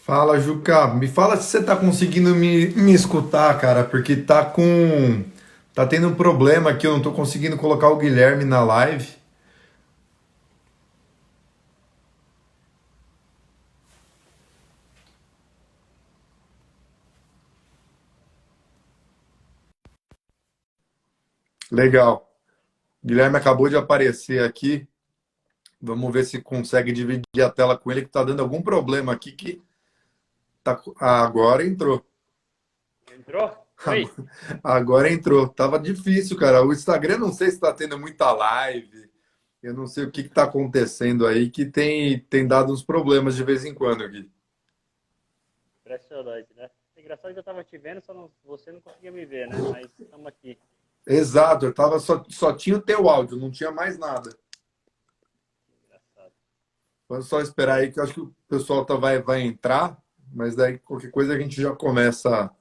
Fala, Juca. Me fala se você tá conseguindo me escutar, cara, porque tá tendo um problema aqui, eu não tô conseguindo colocar o Guilherme na live. Legal. Guilherme acabou de aparecer aqui. Vamos ver se consegue dividir a tela com ele, que tá dando algum problema aqui que agora entrou. Entrou? Oi? Agora entrou. Tava difícil, cara. O Instagram não sei se tá tendo muita live. Eu não sei o que que tá acontecendo aí, que tem dado uns problemas de vez em quando aqui. Impressionante, né? Engraçado que eu tava te vendo, você não conseguia me ver, né? Mas estamos aqui. Exato, eu tava só tinha o teu áudio, não tinha mais nada. Engraçado. Vamos só esperar aí que eu acho que o pessoal vai entrar, mas daí qualquer coisa a gente já começa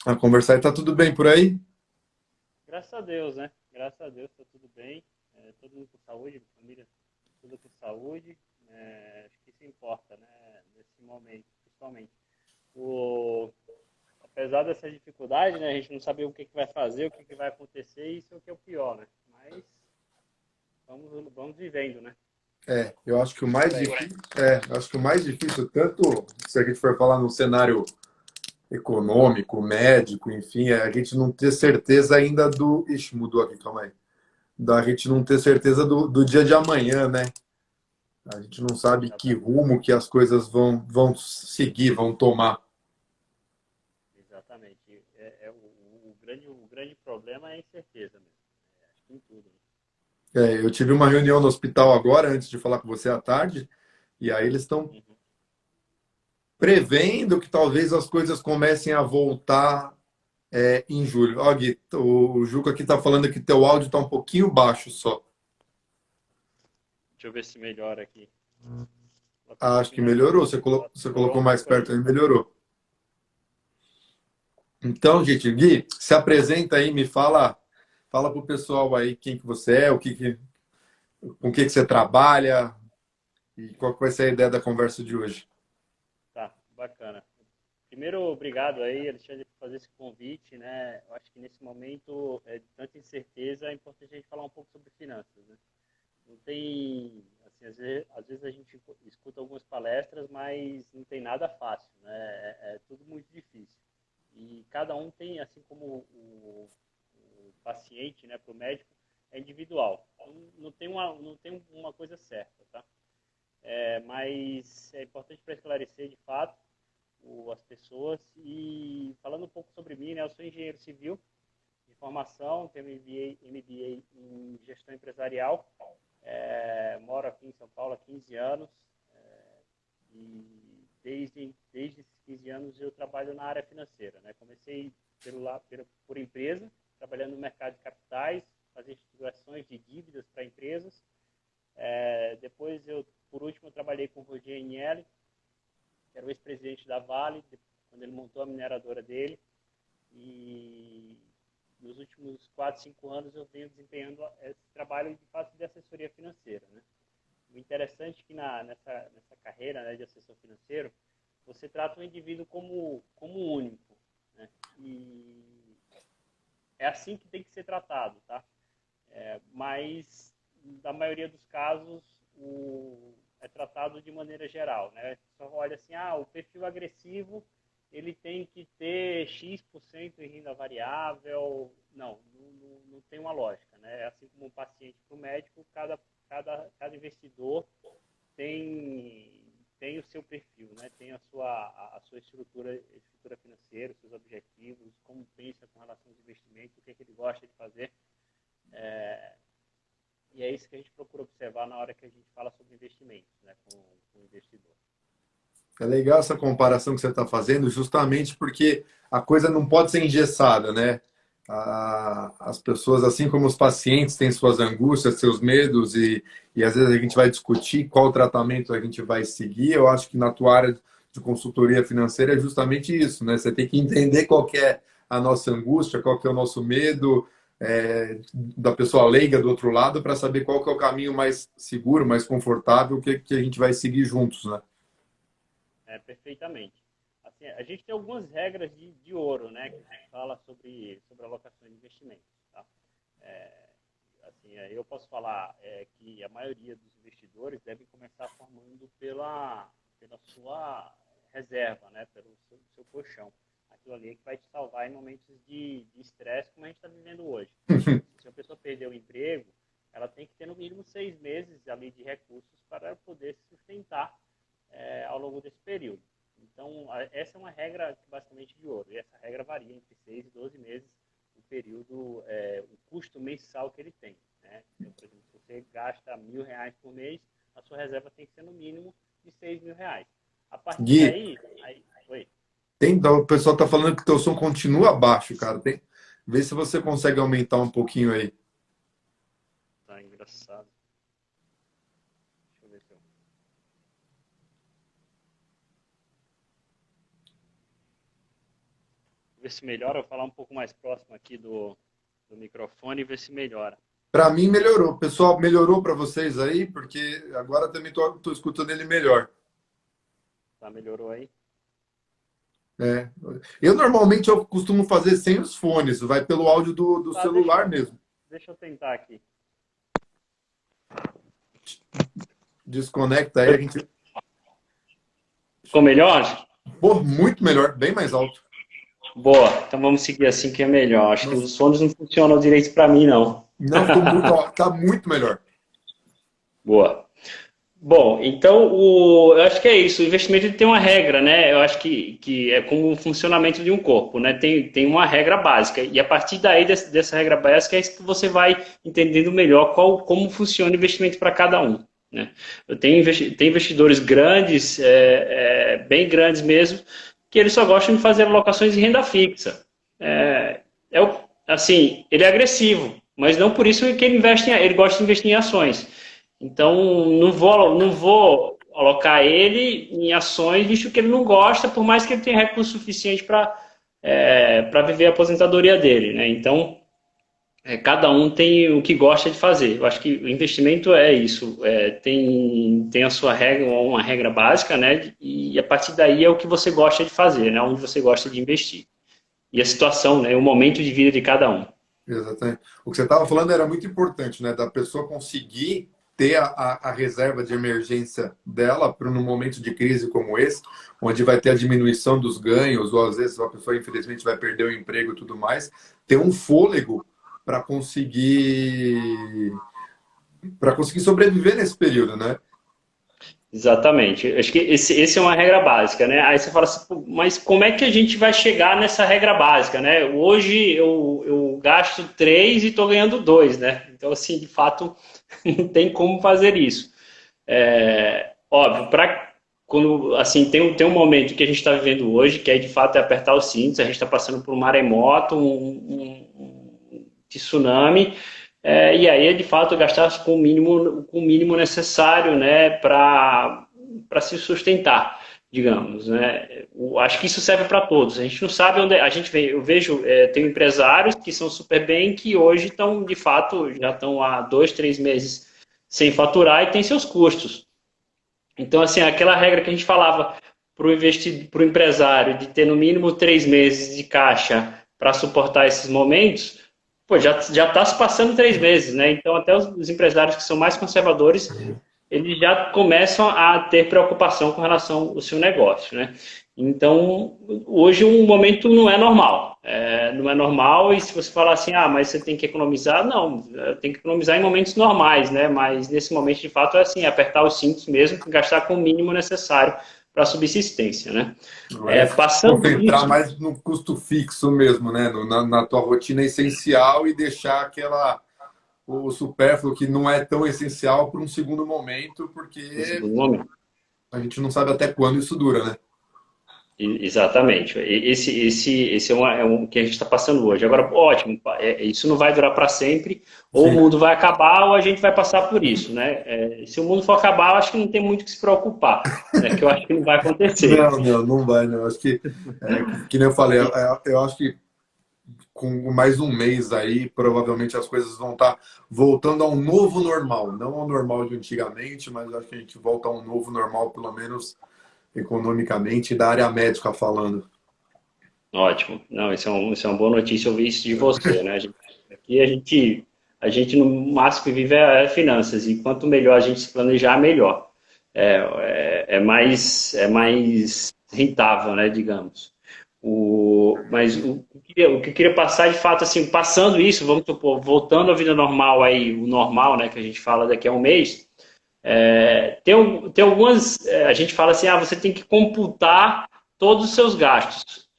a conversar. E tá tudo bem por aí? Graças a Deus, né? Graças a Deus, tá tudo bem. Todo mundo com saúde, família, tudo com saúde. Acho que isso importa, né? Nesse momento, principalmente. O... Apesar dessa dificuldade, né? A gente não saber o que que vai fazer, o que que vai acontecer, isso é o que é o pior, né? Mas vamos vivendo, né? Eu acho que o E por mais aí. difícil, eu acho que o mais difícil, tanto se a gente for falar no cenário econômico, médico, enfim, é a gente não ter certeza ainda do. Ixi, mudou aqui, calma aí. Da gente não ter certeza do dia de amanhã, né? A gente não sabe que Exatamente. rumo que as coisas vão seguir, vão tomar. Exatamente. O grande problema é a incerteza mesmo. Acho que em tudo, né? Eu tive uma reunião no hospital agora, antes de falar com você à tarde, e aí eles estão Uhum. prevendo que talvez as coisas comecem a voltar em julho. Ó, Gui, o Juca aqui está falando que teu áudio está um pouquinho baixo só. Deixa eu ver se melhora aqui. Ela tá um Acho que pouquinho mais melhorou. baixo. Você colocou mais Pronto perto aí. aí, melhorou. Então, gente, Gui, se apresenta aí, fala pro pessoal aí quem que você é, com o que você trabalha e qual que vai ser a ideia da conversa de hoje. Tá, bacana. Primeiro, obrigado aí, Alexandre, por fazer esse convite, né? Eu acho que nesse momento de tanta incerteza é importante a gente falar um pouco sobre finanças, né? Não tem, assim, às vezes a gente escuta algumas palestras, mas não tem nada fácil, né? É tudo muito difícil. E cada um tem, assim como o paciente, né, para o médico, é individual. Então, não tem uma coisa certa, tá? Mas é importante para esclarecer, de fato, as pessoas. E falando um pouco sobre mim, né, eu sou engenheiro civil de formação, tenho MBA em gestão empresarial, moro aqui em São Paulo há 15 anos e desde esses 15 anos eu trabalho na área financeira. Né? Comecei por empresa, trabalhando no mercado de capitais, fazendo estruturações de dívidas para empresas. Depois, por último, eu trabalhei com o Roger Agnelli, que era o ex-presidente da Vale, quando ele montou a mineradora dele. E nos últimos 4, 5 anos eu venho desempenhando esse trabalho de fato de assessoria financeira. Né? O interessante é que nessa carreira, né, de assessor financeiro, você trata o indivíduo como único. Né? E é assim que tem que ser tratado. Tá? Mas, na maioria dos casos, é tratado de maneira geral. Né? Só olha assim, o perfil agressivo ele tem que ter X% em renda variável. Não tem uma lógica. Né? Assim como um paciente para o médico, cada investidor tem o seu perfil, né? Tem a sua estrutura financeira, os seus objetivos, como pensa com relação aos investimentos, o que, é que ele gosta de fazer. E é isso que a gente procura observar na hora que a gente fala sobre investimentos, né, com o investidor. É legal essa comparação que você está fazendo, justamente porque a coisa não pode ser engessada, né? As pessoas, assim como os pacientes, têm suas angústias, seus medos, e às vezes a gente vai discutir qual tratamento a gente vai seguir. Eu acho que na tua área de consultoria financeira é justamente isso, né? Você tem que entender qual que é a nossa angústia, qual que é o nosso medo, da pessoa leiga do outro lado, para saber qual que é o caminho mais seguro, mais confortável que a gente vai seguir juntos, né? Perfeitamente. Assim, a gente tem algumas regras de ouro, né, que a gente fala sobre alocação de investimentos. Tá? É, assim, eu posso falar que a maioria dos investidores devem começar formando pela sua reserva, né, pelo seu colchão. Aquilo ali é que vai te salvar em momentos de estresse, como a gente está vivendo hoje. Se a pessoa perder o emprego, ela tem que ter no mínimo 6 meses ali de recursos para poder se sustentar ao longo desse período. Então, essa é uma regra basicamente de ouro. E essa regra varia entre 6 e 12 meses o período, o custo mensal que ele tem. Né? Então, por exemplo, se você gasta R$ 1.000 por mês, a sua reserva tem que ser no mínimo de R$ 6.000. A partir Gui, daí... Oi. o pessoal tá falando que o teu som continua baixo, cara. Vê se você consegue aumentar um pouquinho aí. Tá engraçado. Deixa eu ver se eu... Ver se melhora. Eu vou falar um pouco mais próximo aqui do microfone e ver se melhora. Para mim melhorou. Pessoal, melhorou para vocês aí? Porque agora também tô escutando ele melhor. Tá, melhorou aí? É. Eu normalmente eu costumo fazer sem os fones, vai pelo áudio do Tá, celular mesmo. deixa eu tentar aqui. Desconecta aí, a gente. Ficou melhor? Pô, muito melhor, bem mais alto. Boa, então vamos seguir assim que é melhor. Acho que Nossa, os fones não funcionam direito para mim, não. não, ficou muito, tá muito melhor. Boa. Bom, então eu acho que é isso. O investimento ele tem uma regra, né? Eu acho que é como o funcionamento de um corpo, né? Tem uma regra básica. E a partir daí, dessa regra básica, é isso que você vai entendendo melhor como funciona o investimento para cada um. Né? Eu tenho investidores grandes, bem grandes mesmo, que eles só gostam de fazer alocações em renda fixa. Assim, ele é agressivo, mas não por isso que ele gosta de investir em ações. Então, não vou alocar ele em ações, visto que ele não gosta, por mais que ele tenha recurso suficiente para viver a aposentadoria dele. Né? Então, cada um tem o que gosta de fazer. Eu acho que o investimento é isso. Tem a sua regra, uma regra básica, né? E a partir daí é o que você gosta de fazer, né? Onde você gosta de investir. E a situação, né? O momento de vida de cada um. Exatamente. O que você estava falando era muito importante, né? Da pessoa conseguir ter a reserva de emergência dela para num momento de crise como esse, onde vai ter a diminuição dos ganhos, ou às vezes a pessoa infelizmente vai perder o emprego e tudo mais, ter um fôlego para conseguir sobreviver nesse período, né? Exatamente. Acho que esse é uma regra básica, né? Aí você fala assim, "Pô, mas como é que a gente vai chegar nessa regra básica, né? Hoje eu gasto 3 e estou ganhando 2, né? Então, assim, de fato, não tem como fazer isso. Óbvio, quando, assim, tem um momento que a gente está vivendo hoje, que é de fato apertar os cintos, a gente está passando por um maremoto, um tsunami, e aí é de fato gastar com o mínimo necessário, né, para se sustentar, digamos, né? Acho que isso serve para todos. A gente não sabe onde a gente vê. Eu vejo, tem empresários que são super bem que hoje estão, de fato, já estão há 2, 3 meses sem faturar e tem seus custos. Então, assim, aquela regra que a gente falava para o empresário de ter no mínimo 3 meses de caixa para suportar esses momentos, pô, já está se passando 3 meses, né? Então, até os empresários que são mais conservadores, eles já começam a ter preocupação com relação ao seu negócio, né? Então, hoje um momento não é normal. Não é normal, e se você falar assim, mas você tem que economizar, não, tem que economizar em momentos normais, né? Mas nesse momento, de fato, é assim, apertar os cintos mesmo, gastar com o mínimo necessário para a subsistência, né? Agora é Passando concentrar isso, mais no custo fixo mesmo, né? Na tua rotina essencial e deixar o supérfluo que não é tão essencial para um segundo momento, no porque segundo momento. a gente não sabe até quando isso dura, né? Exatamente. Esse é um que a gente está passando hoje. Agora, ótimo, isso não vai durar para sempre, ou o Sim. mundo vai acabar, ou a gente vai passar por isso, né? Se o mundo for acabar, eu acho que não tem muito o que se preocupar, né? Que eu acho que não vai acontecer. Não vai, não. Acho que nem eu falei, eu acho que com mais um mês aí, provavelmente as coisas vão estar voltando a um novo normal. Não ao normal de antigamente, mas acho que a gente volta a um novo normal, pelo menos economicamente da área médica falando. Ótimo. Não, isso é uma boa notícia ouvir isso de você, né? Aqui a gente no máximo que vive é finanças, e quanto melhor a gente se planejar, melhor. É mais rentável, né, digamos. Mas o que eu queria passar, de fato, assim, passando isso, vamos supor, voltando à vida normal aí, o normal, né, que a gente fala daqui a um mês, tem algumas, a gente fala assim, você tem que computar todos os seus gastos.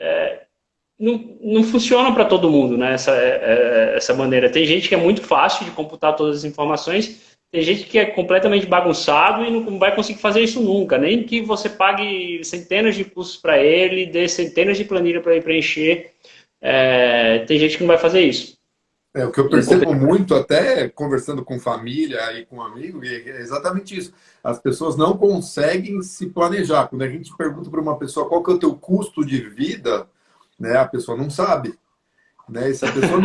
Não funciona para todo mundo, né, essa maneira. Tem gente que é muito fácil de computar todas as informações, tem gente que é completamente bagunçado e não vai conseguir fazer isso nunca, nem que você pague centenas de cursos para ele, dê centenas de planilhas para ele preencher. Tem gente que não vai fazer isso. O que eu percebo muito, até conversando com família e com amigo, é exatamente isso. As pessoas não conseguem se planejar. Quando a gente pergunta para uma pessoa qual que é o teu custo de vida, né, a pessoa não sabe. Né? E se a pessoa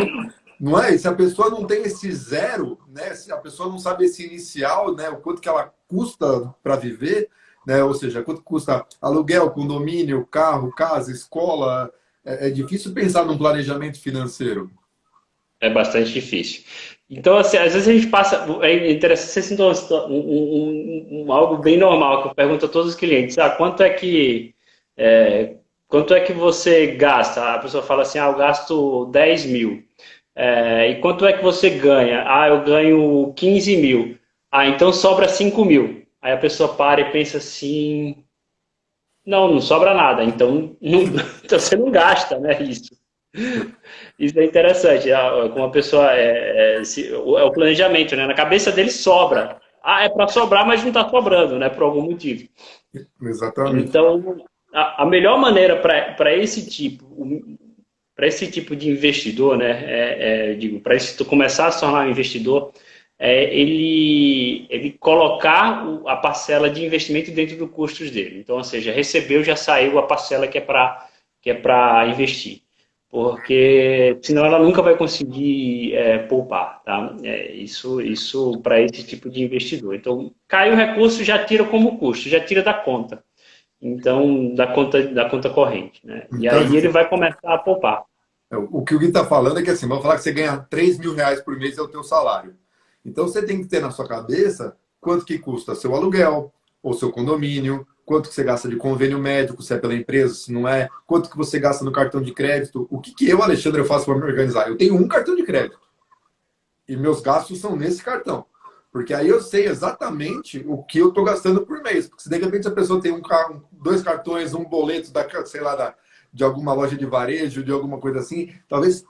não é, e se a pessoa não tem esse zero, né, se a pessoa não sabe esse inicial, né, o quanto que ela custa para viver, né, ou seja, quanto custa aluguel, condomínio, carro, casa, escola, é difícil pensar num planejamento financeiro. É bastante difícil. Então, assim, às vezes a gente passa. É interessante, você citou algo bem normal, que eu pergunto a todos os clientes: é, quanto é que você gasta? A pessoa fala assim: eu gasto 10 mil. E quanto é que você ganha? Eu ganho 15 mil. Então sobra 5 mil. Aí a pessoa para e pensa assim: não sobra nada. Então, então você não gasta, né? Isso. Isso é interessante, como a pessoa é o planejamento, né? Na cabeça dele sobra. É para sobrar, mas não está sobrando, né? Por algum motivo. Exatamente. Então, a melhor maneira para esse tipo de investidor, né? Digo, para tu começar a se tornar um investidor, ele colocar a parcela de investimento dentro dos custos dele. Então, ou seja, recebeu, já saiu a parcela que é para investir, porque senão ela nunca vai conseguir poupar, tá? Isso para esse tipo de investidor. Então, cai o recurso, já tira como custo, já tira da conta. Então, da conta corrente, né? E Então, aí ele vai começar a poupar. o que o Gui está falando é que assim, vamos falar que você ganha 3 mil reais por mês é o teu salário. Então você tem que ter na sua cabeça quanto que custa seu aluguel, ou seu condomínio, quanto que você gasta de convênio médico, se é pela empresa, se não é, quanto que você gasta no cartão de crédito. O que que eu, Alexandre, eu faço para me organizar? Eu tenho um cartão de crédito e meus gastos são nesse cartão. Porque aí eu sei exatamente o que eu estou gastando por mês. Porque se de repente a pessoa tem dois cartões, um boleto sei lá, de alguma loja de varejo, de alguma coisa assim, talvez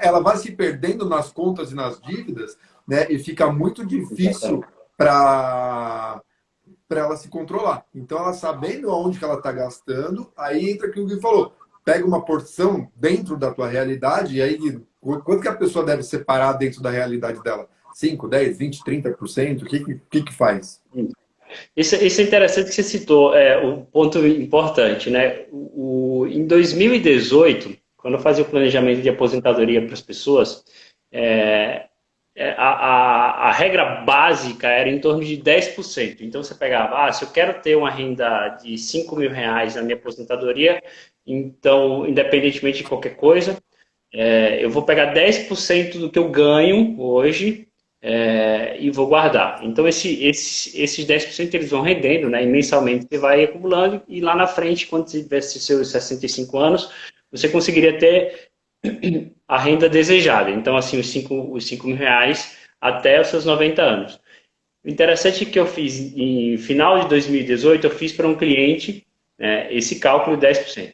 ela vá se perdendo nas contas e nas dívidas, né? E fica muito difícil para ela se controlar. Então, ela sabendo aonde que ela está gastando, aí entra aquilo que o Gui falou. Pega uma porção dentro da tua realidade, e aí quanto que a pessoa deve separar dentro da realidade dela? 5, 10, 20, 30%? O que faz? Isso é interessante que você citou, o ponto importante, né? Em 2018, quando eu fazia o planejamento de aposentadoria para as pessoas, a regra básica era em torno de 10%. Então você pegava, se eu quero ter uma renda de 5 mil reais na minha aposentadoria, então, independentemente de qualquer coisa, eu vou pegar 10% do que eu ganho hoje e vou guardar. Então, esses 10% eles vão rendendo, né? E mensalmente você vai acumulando, e lá na frente, quando você tivesse seus 65 anos, você conseguiria ter a renda desejada. Então, assim, os 5 mil reais até os seus 90 anos. O interessante é que eu fiz, em final de 2018, eu fiz para um cliente esse cálculo de 10%.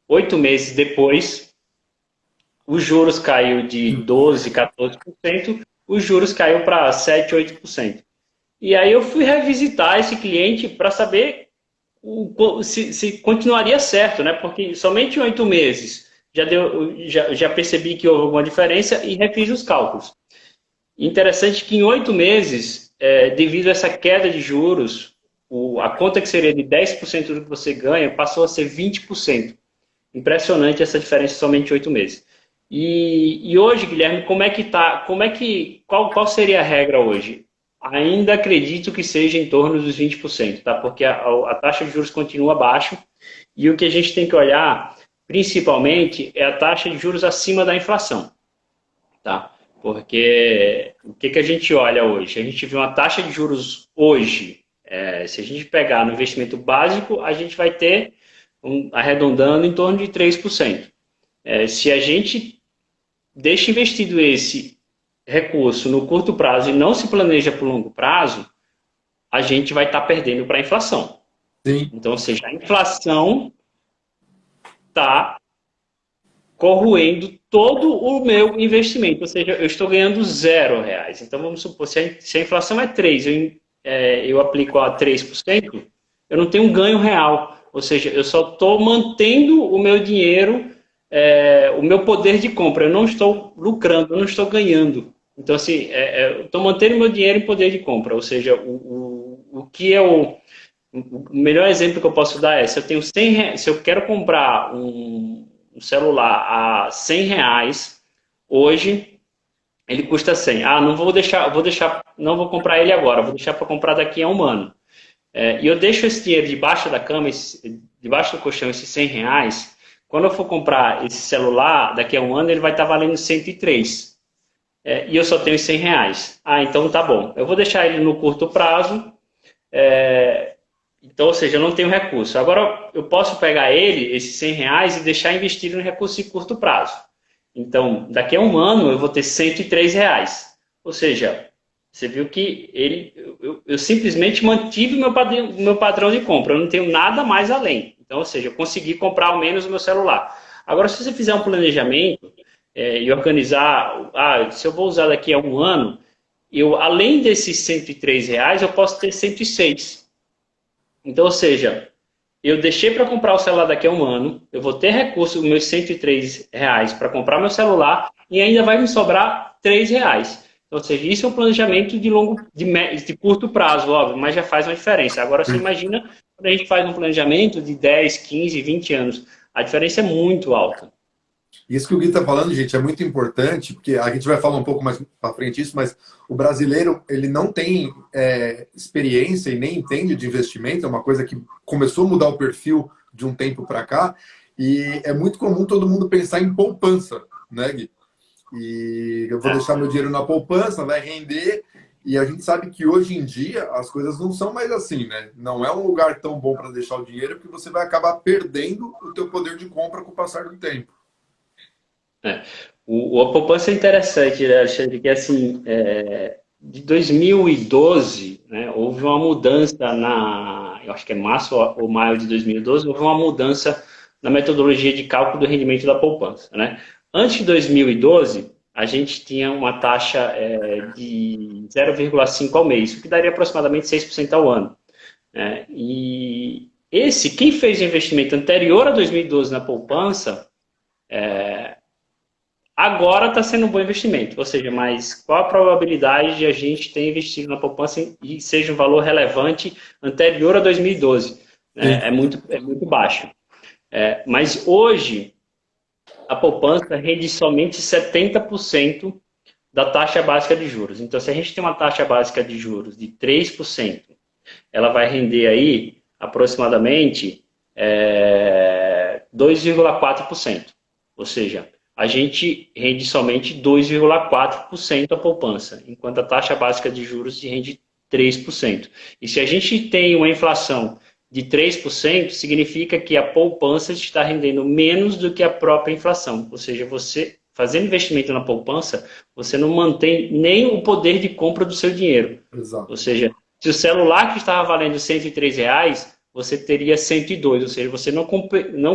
8 meses depois, os juros caiu de 12%, 14%, os juros caiu para 7%, 8%. E aí eu fui revisitar esse cliente para saber se continuaria certo, né? Porque somente em 8 meses já percebi que houve alguma diferença e refiz os cálculos. Interessante que em 8 meses, devido a essa queda de juros, a conta que seria de 10% do que você ganha passou a ser 20%. Impressionante essa diferença somente em 8 meses. E hoje, Guilherme, como é que tá? Qual seria a regra hoje? Ainda acredito que seja em torno dos 20%, tá? Porque a taxa de juros continua baixa e o que a gente tem que olhar, principalmente, é a taxa de juros acima da inflação, tá? Porque o que a gente olha hoje? A gente vê uma taxa de juros hoje, se a gente pegar no investimento básico, a gente vai ter, arredondando, em torno de 3%. Se a gente deixa investido esse recurso no curto prazo e não se planeja para o longo prazo, a gente vai estar perdendo para a inflação. Sim. Então, ou seja, a inflação está corroendo todo o meu investimento, ou seja, eu estou ganhando R$ 0. Então, vamos supor, se a inflação é 3, eu aplico a 3%, eu não tenho um ganho real, ou seja, eu só estou mantendo o meu dinheiro, o meu poder de compra, eu não estou lucrando, eu não estou ganhando. Então, assim, eu estou mantendo o meu dinheiro em poder de compra, ou seja, o que é o melhor exemplo que eu posso dar é, se eu tenho 100 reais, se eu quero comprar um celular a R$ 100, hoje ele custa 100. Ah, não vou deixar, não vou comprar ele agora, vou deixar para comprar daqui a um ano. E eu deixo esse dinheiro debaixo da cama, debaixo do colchão, esses R$ 100. Quando eu for comprar esse celular, daqui a um ano ele vai estar valendo 103. E eu só tenho R$ 100. Ah, então tá bom. Eu vou deixar ele no curto prazo. Então, ou seja, eu não tenho recurso. Agora, eu posso pegar ele, esses R$ 100, e deixar investido em recurso de curto prazo. Então, daqui a um ano, eu vou ter R$ 103. Ou seja, você viu que eu simplesmente mantive o meu padrão de compra. Eu não tenho nada mais além. Então, ou seja, eu consegui comprar ao menos o meu celular. Agora, se você fizer um planejamento e organizar, se eu vou usar daqui a um ano, além desses R$ 103, eu posso ter 106. Então, ou seja, eu deixei para comprar o celular daqui a um ano, eu vou ter recurso, meus R$ 103 para comprar meu celular e ainda vai me sobrar R$ 3. Então, ou seja, isso é um planejamento de curto prazo, óbvio, mas já faz uma diferença. Agora, você imagina quando a gente faz um planejamento de 10, 15, 20 anos, a diferença é muito alta. Isso que o Gui está falando, gente, é muito importante, porque a gente vai falar um pouco mais para frente isso, mas o brasileiro ele não tem experiência e nem entende de investimento, é uma coisa que começou a mudar o perfil de um tempo para cá, e é muito comum todo mundo pensar em poupança, né, Gui? E eu vou deixar meu dinheiro na poupança, vai render, e a gente sabe que hoje em dia as coisas não são mais assim, né? Não é um lugar tão bom para deixar o dinheiro, porque você vai acabar perdendo o teu poder de compra com o passar do tempo. É. A poupança é interessante, né, Alexandre, que assim, de 2012, né, houve uma mudança eu acho que é março ou maio de 2012, houve uma mudança na metodologia de cálculo do rendimento da poupança, né? Antes de 2012, a gente tinha uma taxa de 0,5 ao mês, o que daria aproximadamente 6% ao ano, né? E quem fez o investimento anterior a 2012 na poupança, agora está sendo um bom investimento, ou seja, mas qual a probabilidade de a gente ter investido na poupança e seja um valor relevante anterior a 2012? É muito baixo. Mas hoje, a poupança rende somente 70% da taxa básica de juros. Então, se a gente tem uma taxa básica de juros de 3%, ela vai render aí aproximadamente 2,4%. Ou seja, a gente rende somente 2,4% a poupança, enquanto a taxa básica de juros rende 3%. E se a gente tem uma inflação de 3%, significa que a poupança está rendendo menos do que a própria inflação. Ou seja, você fazendo investimento na poupança, você não mantém nem o poder de compra do seu dinheiro. Exato. Ou seja, se o celular que estava valendo R$ 103, você teria 102, ou seja, você não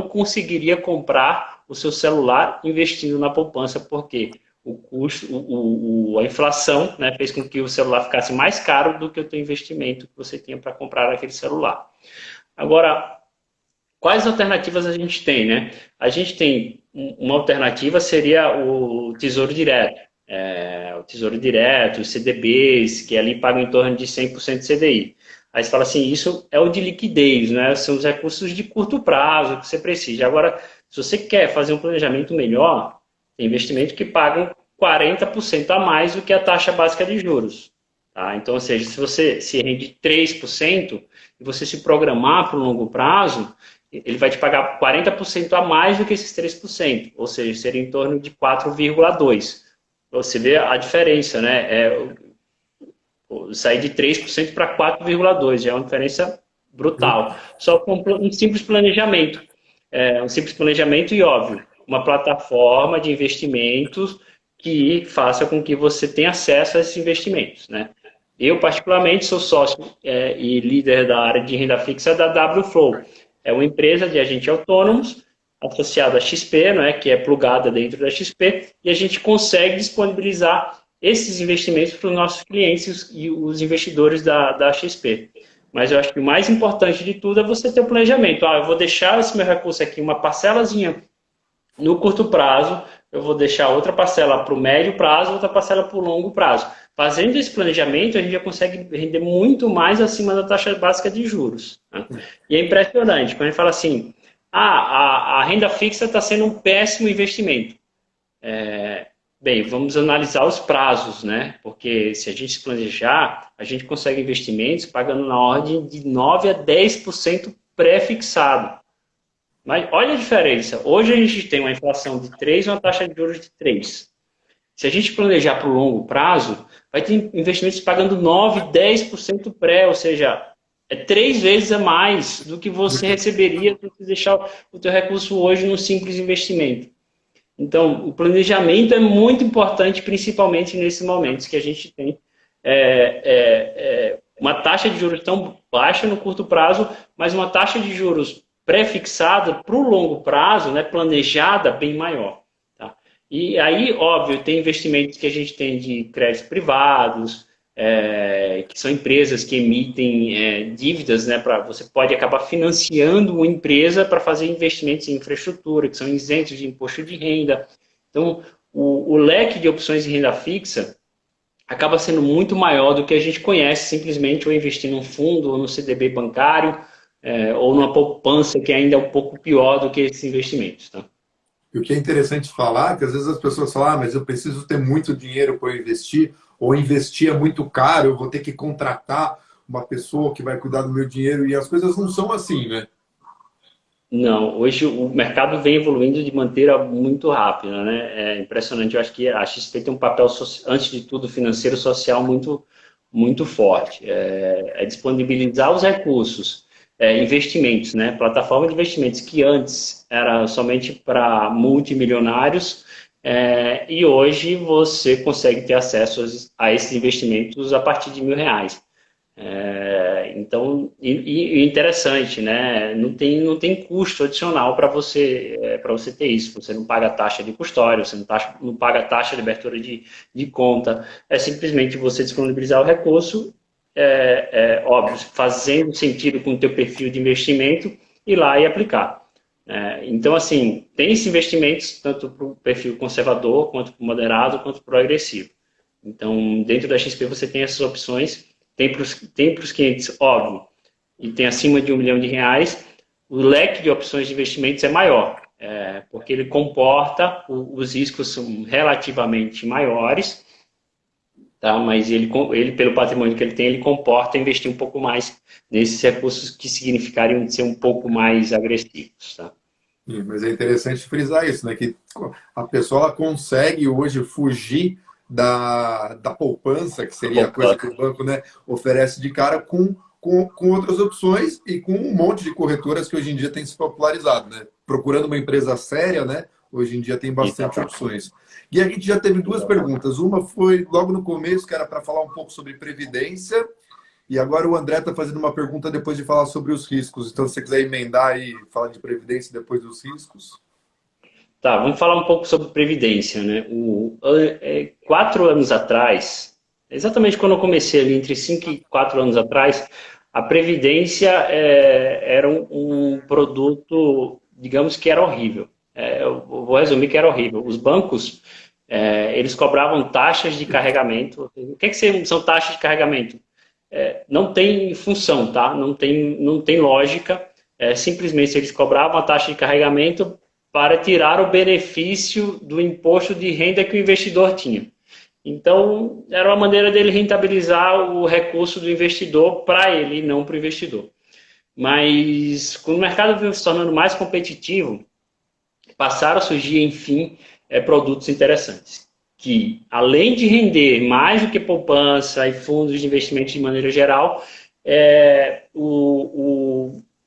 conseguiria comprar o seu celular investindo na poupança, porque o custo, a inflação, né, fez com que o celular ficasse mais caro do que o teu investimento que você tinha para comprar aquele celular. Agora, quais alternativas a gente tem, né? A gente tem uma alternativa seria o Tesouro Direto. O Tesouro Direto, os CDBs, que ali pagam em torno de 100% de CDI. Aí você fala assim, isso é o de liquidez, né? São os recursos de curto prazo que você precisa. Agora, se você quer fazer um planejamento melhor, tem investimento que pagam 40% a mais do que a taxa básica de juros. Tá? Então, ou seja, se você se rende 3% e você se programar para o longo prazo, ele vai te pagar 40% a mais do que esses 3%, ou seja, seria em torno de 4,2%. Você vê a diferença, né? Sair de 3% para 4,2% já é uma diferença brutal. Só com um simples planejamento. Um simples planejamento e, óbvio, uma plataforma de investimentos que faça com que você tenha acesso a esses investimentos, né? Eu, particularmente, sou sócio e líder da área de renda fixa da WFlow. É uma empresa de agentes autônomos associada à XP, né, que é plugada dentro da XP, e a gente consegue disponibilizar esses investimentos para os nossos clientes e os investidores da XP. Mas eu acho que o mais importante de tudo é você ter o planejamento. Eu vou deixar esse meu recurso aqui, uma parcelazinha no curto prazo, eu vou deixar outra parcela para o médio prazo, outra parcela para o longo prazo. Fazendo esse planejamento, a gente já consegue render muito mais acima da taxa básica de juros. Né? E é impressionante, quando a gente fala assim, a renda fixa está sendo um péssimo investimento. Bem, vamos analisar os prazos, né? Porque se a gente se planejar, a gente consegue investimentos pagando na ordem de 9 a 10% pré-fixado. Mas olha a diferença. Hoje a gente tem uma inflação de 3 e uma taxa de juros de 3. Se a gente planejar para o longo prazo, vai ter investimentos pagando 9, 10% pré, ou seja, é 3 vezes a mais do que você receberia se você deixar o teu recurso hoje num simples investimento. Então, o planejamento é muito importante, principalmente nesses momentos que a gente tem uma taxa de juros tão baixa no curto prazo, mas uma taxa de juros pré-fixada para o longo prazo, né, planejada, bem maior. Tá? E aí, óbvio, tem investimentos que a gente tem de créditos privados, que são empresas que emitem dívidas, né, você pode acabar financiando uma empresa para fazer investimentos em infraestrutura, que são isentos de imposto de renda. Então, o leque de opções de renda fixa acaba sendo muito maior do que a gente conhece, simplesmente ou investir num fundo ou no CDB bancário, ou numa poupança, que ainda é um pouco pior do que esses investimentos. Tá? E o que é interessante falar é que às vezes as pessoas falam, mas eu preciso ter muito dinheiro para investir, ou investir é muito caro, eu vou ter que contratar uma pessoa que vai cuidar do meu dinheiro, e as coisas não são assim, né? Não, hoje o mercado vem evoluindo de maneira muito rápida, né? É impressionante, eu acho que a XP tem um papel, antes de tudo, financeiro social muito forte. É disponibilizar os recursos, investimentos, né? Plataforma de investimentos que antes era somente para multimilionários, e hoje você consegue ter acesso a esses investimentos a partir de R$ 1.000. Então, e interessante, né? Não tem custo adicional para você ter isso. Você não paga taxa de custódia, você não paga taxa de abertura de conta. É simplesmente você disponibilizar o recurso, óbvio, fazendo sentido com o teu perfil de investimento, ir lá e aplicar. Então, assim, tem esses investimentos tanto para o perfil conservador, quanto para o moderado, quanto para o agressivo. Então, dentro da XP você tem essas opções. Tem para os clientes, óbvio, e tem acima de R$ 1.000.000, o leque de opções de investimentos é maior, porque ele comporta, os riscos são relativamente maiores, tá? Mas ele, pelo patrimônio que ele tem, ele comporta investir um pouco mais nesses recursos que significariam ser um pouco mais agressivos. Tá? Sim, mas é interessante frisar isso, né? Que a pessoa ela consegue hoje fugir da poupança, que seria a coisa que o banco, né, oferece de cara, com outras opções e com um monte de corretoras que hoje em dia tem se popularizado, né? Procurando uma empresa séria, né? Hoje em dia tem bastante opções. E a gente já teve duas perguntas. Uma foi logo no começo, que era para falar um pouco sobre previdência, e agora o André está fazendo uma pergunta depois de falar sobre os riscos. Então, se você quiser emendar e falar de previdência depois dos riscos. Tá, vamos falar um pouco sobre previdência, né? 4 anos atrás, exatamente quando eu comecei ali, entre 5 e 4 anos atrás, a previdência era um produto, digamos que era horrível. Eu vou resumir que era horrível. Os bancos, eles cobravam taxas de carregamento. O que são taxas de carregamento? Não tem função, tá? Não tem lógica. Simplesmente eles cobravam a taxa de carregamento para tirar o benefício do imposto de renda que o investidor tinha. Então, era uma maneira dele rentabilizar o recurso do investidor para ele, e não para o investidor. Mas, quando o mercado veio se tornando mais competitivo, passaram a surgir, enfim, produtos interessantes, que, além de render mais do que poupança e fundos de investimento de maneira geral,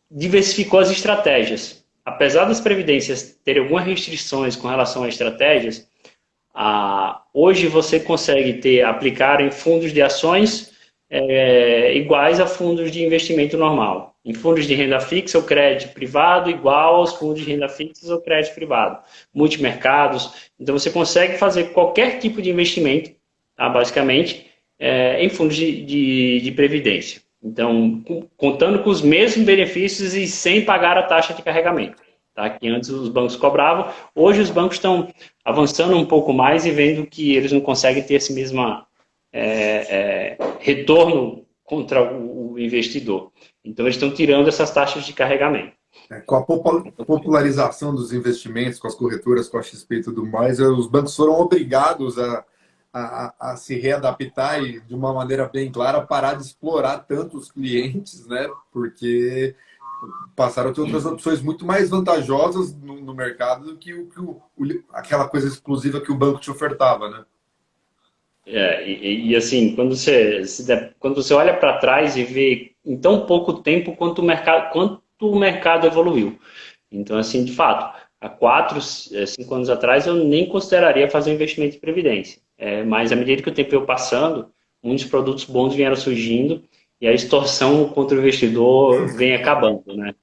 diversificou as estratégias. Apesar das previdências terem algumas restrições com relação a estratégias, hoje você consegue aplicar em fundos de ações iguais a fundos de investimento normal. Em fundos de renda fixa, o crédito privado igual aos fundos de renda fixa ou crédito privado. Multimercados. Então, você consegue fazer qualquer tipo de investimento, tá, basicamente, em fundos de previdência. Então, contando com os mesmos benefícios e sem pagar a taxa de carregamento. Tá? Que antes os bancos cobravam. Hoje os bancos estão avançando um pouco mais e vendo que eles não conseguem ter esse mesmo retorno contra o investidor. Então, eles estão tirando essas taxas de carregamento. Com a popularização dos investimentos, com as corretoras, com a XP e tudo mais, os bancos foram obrigados a se readaptar e, de uma maneira bem clara, parar de explorar tanto os clientes, né? Porque passaram a ter outras opções muito mais vantajosas no mercado do que aquela coisa exclusiva que o banco te ofertava, né? Assim, quando você olha para trás e vê em tão pouco tempo quanto o mercado evoluiu. Então, assim, de fato, há 4, 5 anos atrás eu nem consideraria fazer um investimento em previdência. Mas à medida que o tempo veio passando, muitos produtos bons vieram surgindo e a extorsão contra o investidor vem acabando, né?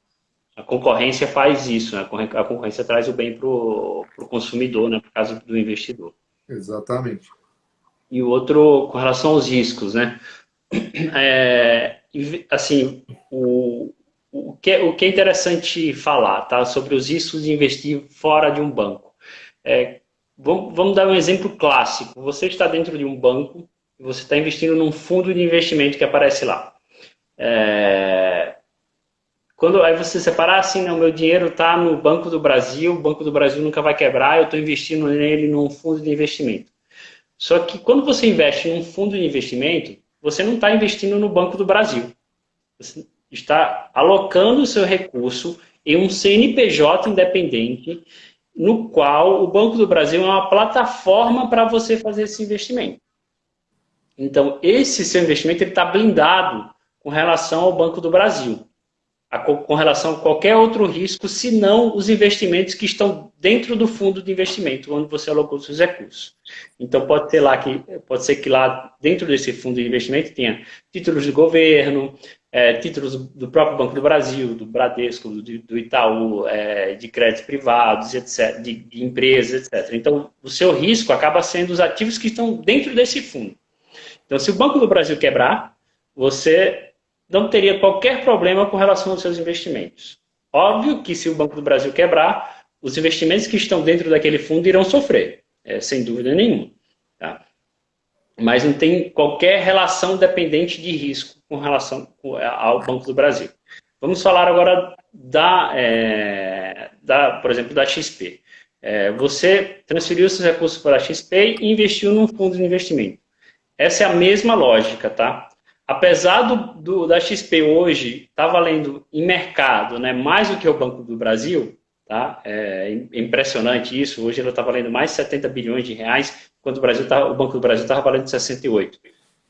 A concorrência faz isso, né? A concorrência traz o bem para o consumidor, né? Por causa do investidor. Exatamente. E o outro, com relação aos riscos, né? Assim, o que é interessante falar, tá? Sobre os riscos de investir fora de um banco. Vamos dar um exemplo clássico. Você está dentro de um banco e você está investindo num fundo de investimento que aparece lá. Aí você separar assim, não, meu dinheiro está no Banco do Brasil, o Banco do Brasil nunca vai quebrar, eu estou investindo nele num fundo de investimento. Só que quando você investe em um fundo de investimento, você não está investindo no Banco do Brasil. Você está alocando o seu recurso em um CNPJ independente, no qual o Banco do Brasil é uma plataforma para você fazer esse investimento. Então, esse seu investimento está blindado com relação ao Banco do Brasil, com relação a qualquer outro risco, senão os investimentos que estão dentro do fundo de investimento, onde você alocou seus recursos. Então, pode ser que lá dentro desse fundo de investimento tenha títulos do governo, títulos do próprio Banco do Brasil, do Bradesco, do Itaú, de créditos privados, etc., de empresas, etc. Então, o seu risco acaba sendo os ativos que estão dentro desse fundo. Então, se o Banco do Brasil quebrar, você não teria qualquer problema com relação aos seus investimentos. Óbvio que se o Banco do Brasil quebrar, os investimentos que estão dentro daquele fundo irão sofrer, sem dúvida nenhuma. Tá? Mas não tem qualquer relação dependente de risco com relação ao Banco do Brasil. Vamos falar agora por exemplo, da XP. Você transferiu seus recursos para a XP e investiu num fundo de investimento. Essa é a mesma lógica, tá? Apesar da XP hoje estar valendo em mercado, né, mais do que o Banco do Brasil, tá? É impressionante isso. Hoje ela está valendo mais de 70 bilhões de reais, enquanto o Banco do Brasil estava valendo 68.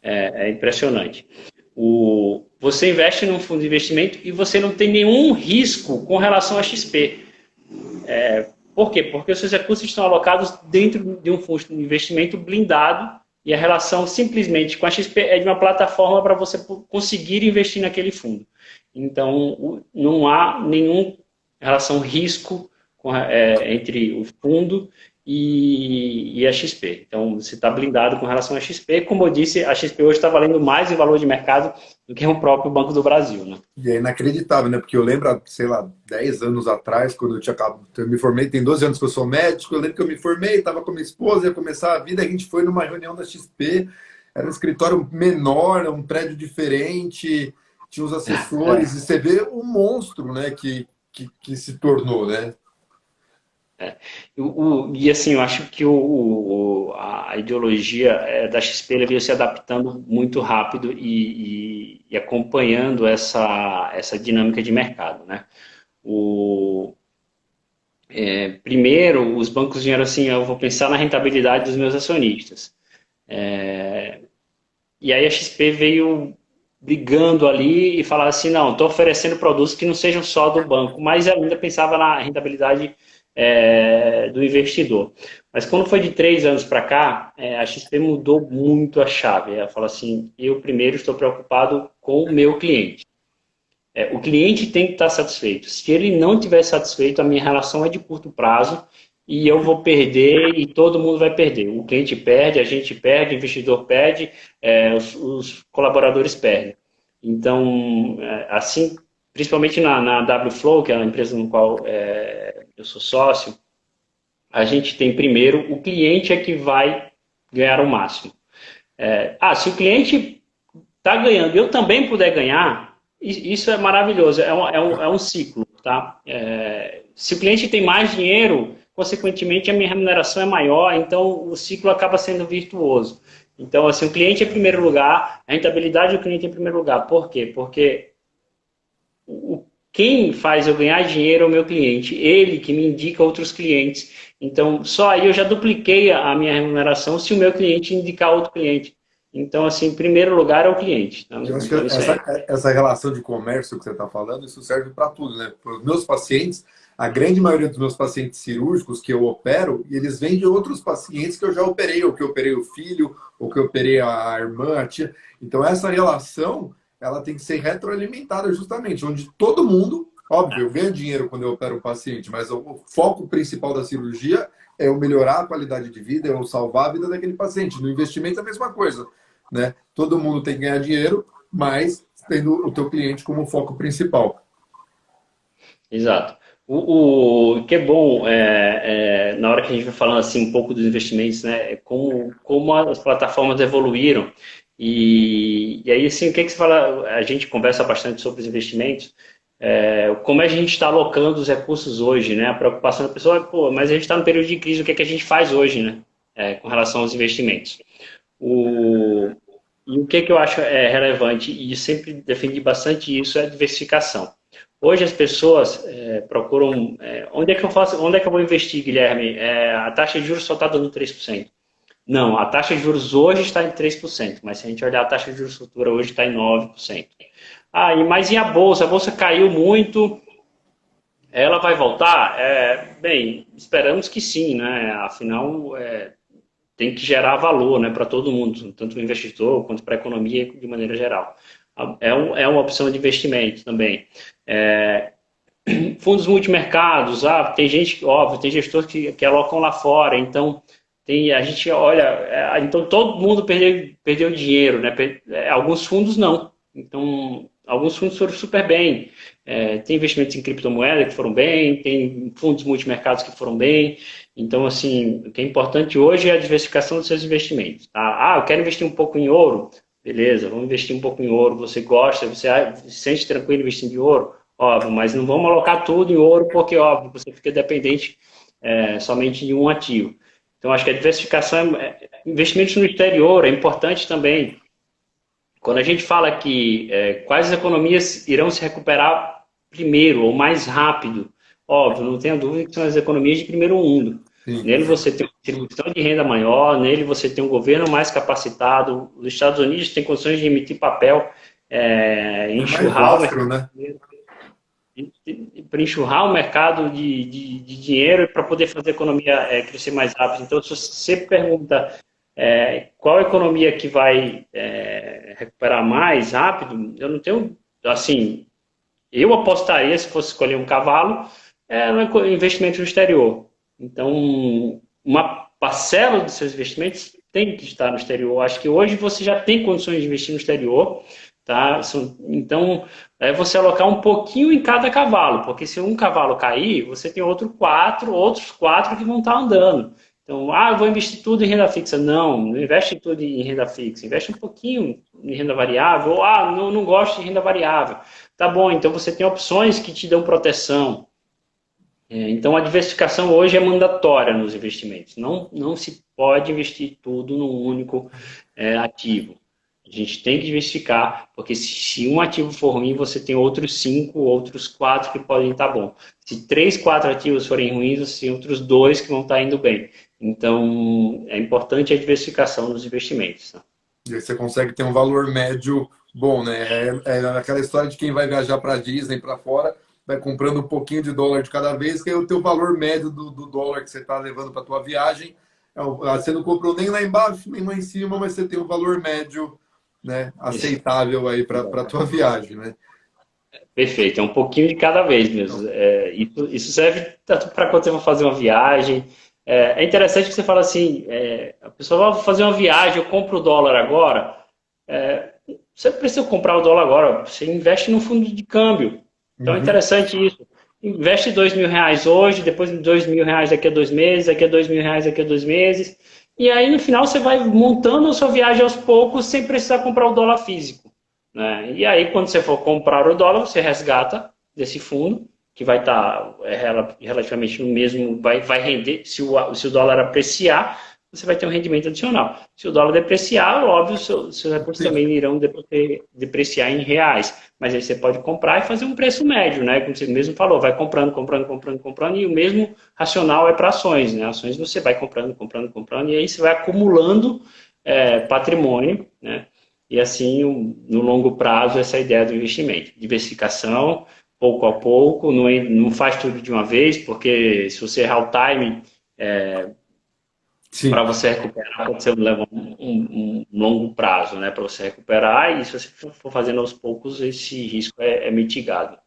É impressionante. Você investe num fundo de investimento e você não tem nenhum risco com relação à XP. Por quê? Porque os seus recursos estão alocados dentro de um fundo de investimento blindado e a relação simplesmente com a XP é de uma plataforma para você conseguir investir naquele fundo. Então, não há nenhuma relação risco entre o fundo e a XP. Então, você está blindado com relação à XP. Como eu disse, a XP hoje está valendo mais em valor de mercado do que o próprio Banco do Brasil, né? E é inacreditável, né? Porque eu lembro, sei lá, 10 anos atrás, quando eu me formei, tem 12 anos que eu sou médico, eu lembro que eu me formei, estava com a minha esposa, ia começar a vida, a gente foi numa reunião da XP, era um escritório menor, um prédio diferente, tinha os assessores, e você vê o monstro, né, que se tornou, né? E assim, eu acho que a ideologia da XP ela veio se adaptando muito rápido e acompanhando essa dinâmica de mercado, né? O, primeiro, os bancos vieram assim, eu vou pensar na rentabilidade dos meus acionistas. E aí a XP veio brigando ali e falava assim, não, estou oferecendo produtos que não sejam só do banco, mas eu ainda pensava na rentabilidade do investidor. Mas quando foi de 3 anos para cá, a XP mudou muito a chave. Ela falou assim, eu primeiro estou preocupado com o meu cliente. O cliente tem que estar satisfeito. Se ele não estiver satisfeito, a minha relação é de curto prazo e eu vou perder e todo mundo vai perder. O cliente perde, a gente perde, o investidor perde, os colaboradores perdem. Então, assim, principalmente na WFlow, que é a empresa no qual eu sou sócio, a gente tem primeiro o cliente é que vai ganhar o máximo. Se o cliente está ganhando e eu também puder ganhar, isso é maravilhoso, é um ciclo. Tá? Se o cliente tem mais dinheiro, consequentemente a minha remuneração é maior, então o ciclo acaba sendo virtuoso. Então, assim, o cliente em primeiro lugar, a rentabilidade do cliente em primeiro lugar. Por quê? Porque quem faz eu ganhar dinheiro é o meu cliente, ele que me indica outros clientes. Então, só aí eu já dupliquei a minha remuneração se o meu cliente indicar outro cliente. Então, assim, em primeiro lugar é o cliente. Tá? Eu acho que Então, isso é. essa relação de comércio que você está falando, isso serve para tudo, né? Para os meus pacientes, a grande maioria dos meus pacientes cirúrgicos que eu opero, eles vêm de outros pacientes que eu já operei, ou que eu operei o filho, ou que eu operei a irmã, a tia. Então, essa relação, ela tem que ser retroalimentada justamente, onde todo mundo, óbvio, eu ganho dinheiro quando eu opero um paciente, mas o foco principal da cirurgia é eu melhorar a qualidade de vida, é eu salvar a vida daquele paciente. No investimento é a mesma coisa, né? Todo mundo tem que ganhar dinheiro, mas tendo o teu cliente como foco principal. Exato. O que é bom, na hora que a gente vai falando assim um pouco dos investimentos, né, é como as plataformas evoluíram. E aí, assim, o que você fala? A gente conversa bastante sobre os investimentos, como a gente está alocando os recursos hoje, né? A preocupação da pessoa é, pô, mas a gente está no período de crise, o que a gente faz hoje, né? Com relação aos investimentos. O, e o que eu acho relevante, e sempre defendi bastante isso, é a diversificação. Hoje as pessoas procuram. Onde é que eu faço? Onde é que eu vou investir, Guilherme? A taxa de juros só está dando 3%. Não, a taxa de juros hoje está em 3%, mas se a gente olhar a taxa de juros futura hoje está em 9%. Mas e a bolsa? A bolsa caiu muito, ela vai voltar? Bem, esperamos que sim, né? Afinal, tem que gerar valor, né, para todo mundo, tanto o investidor quanto para a economia de maneira geral. É uma opção de investimento também. Fundos multimercados, tem gente, óbvio, tem gestores que alocam lá fora, então a gente olha, então todo mundo perdeu dinheiro, né? Alguns fundos não. Então, alguns fundos foram super bem. Tem investimentos em criptomoeda que foram bem, tem fundos multimercados que foram bem. Então, assim, o que é importante hoje é a diversificação dos seus investimentos. Tá? Eu quero investir um pouco em ouro. Beleza, vamos investir um pouco em ouro. Você gosta, você se sente tranquilo investindo em ouro? Óbvio, mas não vamos alocar tudo em ouro porque, óbvio, você fica dependente somente de um ativo. Então, acho que a diversificação, investimentos no exterior é importante também. Quando a gente fala que quais economias irão se recuperar primeiro ou mais rápido, óbvio, não tenha dúvida que são as economias de primeiro mundo. Sim. Nele você tem uma distribuição de renda maior, nele você tem um governo mais capacitado. Os Estados Unidos têm condições de emitir papel, enxurrar o mercado, né? para enxurrar o mercado de dinheiro para poder fazer a economia crescer mais rápido. Então, se você pergunta qual economia que vai recuperar mais rápido, eu não tenho, assim, eu apostaria, se fosse escolher um cavalo, no investimento no exterior. Então, uma parcela dos seus investimentos tem que estar no exterior. Acho que hoje você já tem condições de investir no exterior, tá? Então, você alocar um pouquinho em cada cavalo, porque se um cavalo cair, você tem outros quatro que vão estar andando. Então, eu vou investir tudo em renda fixa. Não investe tudo em renda fixa. Investe um pouquinho em renda variável. Ou, não gosto de renda variável. Tá bom, então você tem opções que te dão proteção. Então, a diversificação hoje é mandatória nos investimentos. Não se pode investir tudo num único ativo. A gente tem que diversificar, porque se um ativo for ruim, você tem outros 5, outros 4 que podem estar bom. Se 3, 4 ativos forem ruins, você tem outros 2 que vão estar indo bem. Então, é importante a diversificação nos investimentos. Tá? E aí você consegue ter um valor médio bom, né? É aquela história de quem vai viajar para a Disney, para fora, vai comprando um pouquinho de dólar de cada vez, que é o teu valor médio do dólar que você está levando para a tua viagem. Você não comprou nem lá embaixo, nem lá em cima, mas você tem um valor médio, né, aceitável aí para a tua viagem, né? Perfeito, é um pouquinho de cada vez mesmo. Isso serve tanto para quando você vai fazer uma viagem. É interessante que você fala assim, a pessoa vai fazer uma viagem, eu compro o dólar agora. Você precisa comprar o dólar agora, você investe no fundo de câmbio. Então é interessante isso. Investe R$2.000 hoje, depois R$2.000 daqui a 2 meses, daqui a R$2.000 daqui a 2 meses. E aí no final você vai montando a sua viagem aos poucos sem precisar comprar o dólar físico. Né? E aí quando você for comprar o dólar, você resgata desse fundo, que vai estar relativamente no mesmo, vai render, se o dólar apreciar, você vai ter um rendimento adicional. Se o dólar depreciar, óbvio, seus recursos também irão depreciar em reais. Mas aí você pode comprar e fazer um preço médio, né? Como você mesmo falou, vai comprando, e o mesmo racional é para ações, né? Ações você vai comprando, e aí você vai acumulando patrimônio, né? E assim, no longo prazo, essa é a ideia do investimento. Diversificação, pouco a pouco, não faz tudo de uma vez, porque se você errar o timing, para você recuperar, você leva um longo prazo, né, para você recuperar, e se você for fazendo aos poucos, esse risco é mitigado.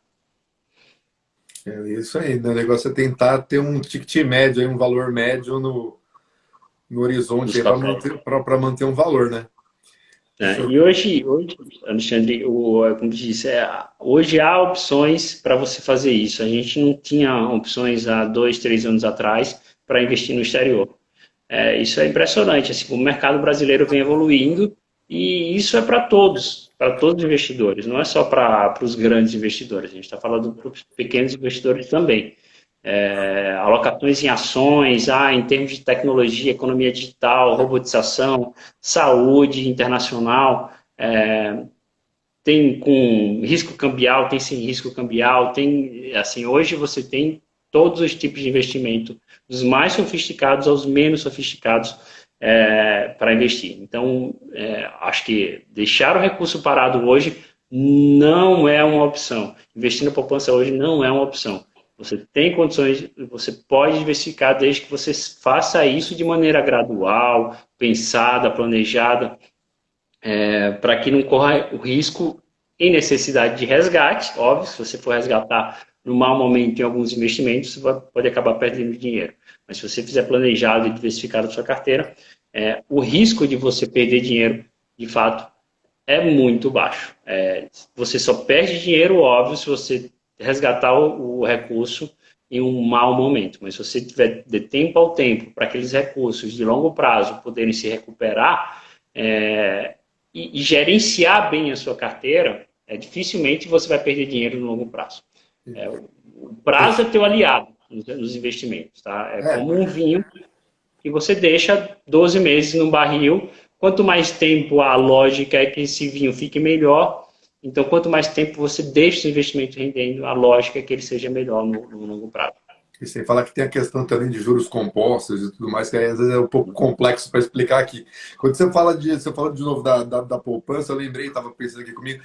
É isso aí, né? O negócio é tentar ter um ticket médio, aí, um valor médio no horizonte para manter um valor, né? E hoje, Alexandre, como disse, hoje há opções para você fazer isso. A gente não tinha opções há 2, 3 anos atrás para investir no exterior. Isso é impressionante. Assim, o mercado brasileiro vem evoluindo e isso é para todos os investidores, não é só para os grandes investidores. A gente está falando para os pequenos investidores também. Alocações em ações, em termos de tecnologia, economia digital, robotização, saúde internacional, tem com risco cambial, tem sem risco cambial, tem, assim, hoje você tem todos os tipos de investimento, dos mais sofisticados aos menos sofisticados para investir. Então, acho que deixar o recurso parado hoje não é uma opção. Investir na poupança hoje não é uma opção. Você tem condições, você pode diversificar desde que você faça isso de maneira gradual, pensada, planejada, para que não corra o risco em necessidade de resgate. Óbvio, se você for resgatar no mau momento em alguns investimentos, você pode acabar perdendo dinheiro. Mas se você fizer planejado e diversificado a sua carteira, o risco de você perder dinheiro, de fato, é muito baixo. Você só perde dinheiro, óbvio, se você resgatar o recurso em um mau momento. Mas se você tiver de tempo ao tempo para aqueles recursos de longo prazo poderem se recuperar e gerenciar bem a sua carteira, dificilmente você vai perder dinheiro no longo prazo. O prazo é teu aliado nos investimentos. Tá? Como um vinho que você deixa 12 meses no barril. Quanto mais tempo, a lógica é que esse vinho fique melhor. Então, quanto mais tempo você deixa o investimento rendendo, a lógica é que ele seja melhor no longo prazo. E sem falar que tem a questão também de juros compostos e tudo mais, que aí, às vezes é um pouco complexo para explicar aqui. Quando você fala de novo da poupança, eu lembrei, estava pensando aqui comigo,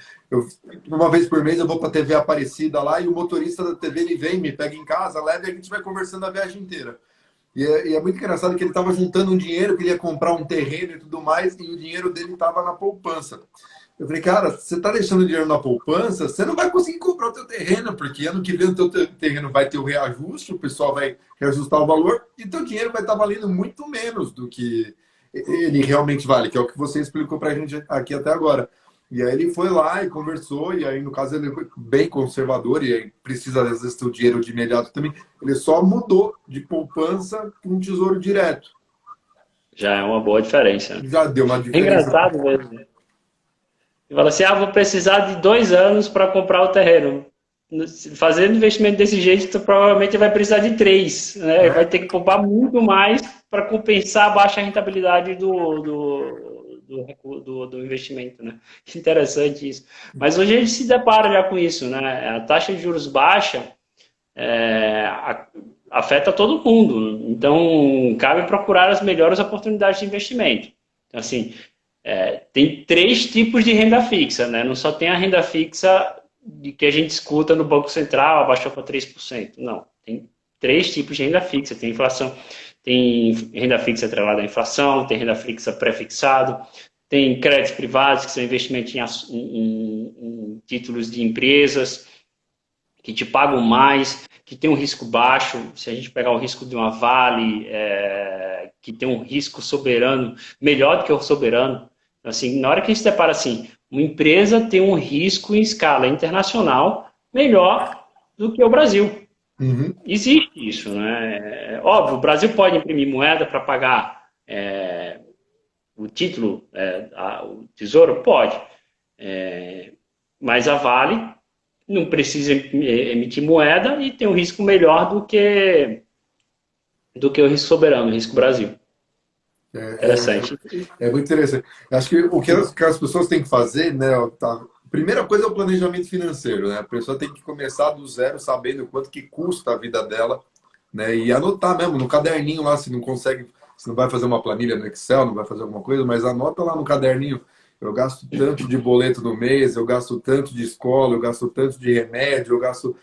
uma vez por mês eu vou para a TV Aparecida lá e o motorista da TV ele vem, me pega em casa, leva e a gente vai conversando a viagem inteira. E é muito engraçado que ele estava juntando um dinheiro, que ele ia comprar um terreno e tudo mais, e o dinheiro dele estava na poupança. Eu falei, cara, você está deixando dinheiro na poupança, você não vai conseguir comprar o teu terreno, porque ano que vem o teu terreno vai ter o reajuste, o pessoal vai reajustar o valor, e teu dinheiro vai estar valendo muito menos do que ele realmente vale, que é o que você explicou para a gente aqui até agora. E aí ele foi lá e conversou, e aí no caso ele é bem conservador, e aí precisa às vezes ter o dinheiro de imediato também, ele só mudou de poupança para um tesouro direto. Já é uma boa diferença. Já deu uma diferença. É engraçado mesmo. Você fala assim, vou precisar de 2 anos para comprar o terreno. fazendo investimento desse jeito, tu provavelmente vai precisar de 3, né? Vai ter que poupar muito mais para compensar a baixa rentabilidade do investimento, né? Interessante isso. Mas hoje a gente se depara já com isso, né? A taxa de juros baixa afeta todo mundo. Então, cabe procurar as melhores oportunidades de investimento. Então, assim, tem 3 tipos de renda fixa, né? Não só tem a renda fixa de que a gente escuta no Banco Central, abaixou para 3%. Não, tem 3 tipos de renda fixa. Tem inflação, tem renda fixa atrelada à inflação, tem renda fixa pré-fixado, tem créditos privados, que são investimentos em títulos de empresas, que te pagam mais, que tem um risco baixo. Se a gente pegar o risco de uma Vale, que tem um risco soberano, melhor do que o soberano. Assim, na hora que a gente se depara assim, uma empresa tem um risco em escala internacional melhor do que o Brasil. Uhum. Existe isso, né? Óbvio, o Brasil pode imprimir moeda para pagar o título, o tesouro? Pode. Mas a Vale não precisa emitir moeda e tem um risco melhor do que o risco soberano, o risco Brasil. Interessante. É muito interessante. Acho que o que as pessoas têm que fazer, né? Tá, primeira coisa é o planejamento financeiro, né? A pessoa tem que começar do zero, sabendo quanto que custa a vida dela, né? E anotar mesmo no caderninho lá, se não consegue, se não vai fazer uma planilha no Excel, não vai fazer alguma coisa, mas anota lá no caderninho. Eu gasto tanto de boleto no mês, eu gasto tanto de escola, eu gasto tanto de remédio, eu gasto.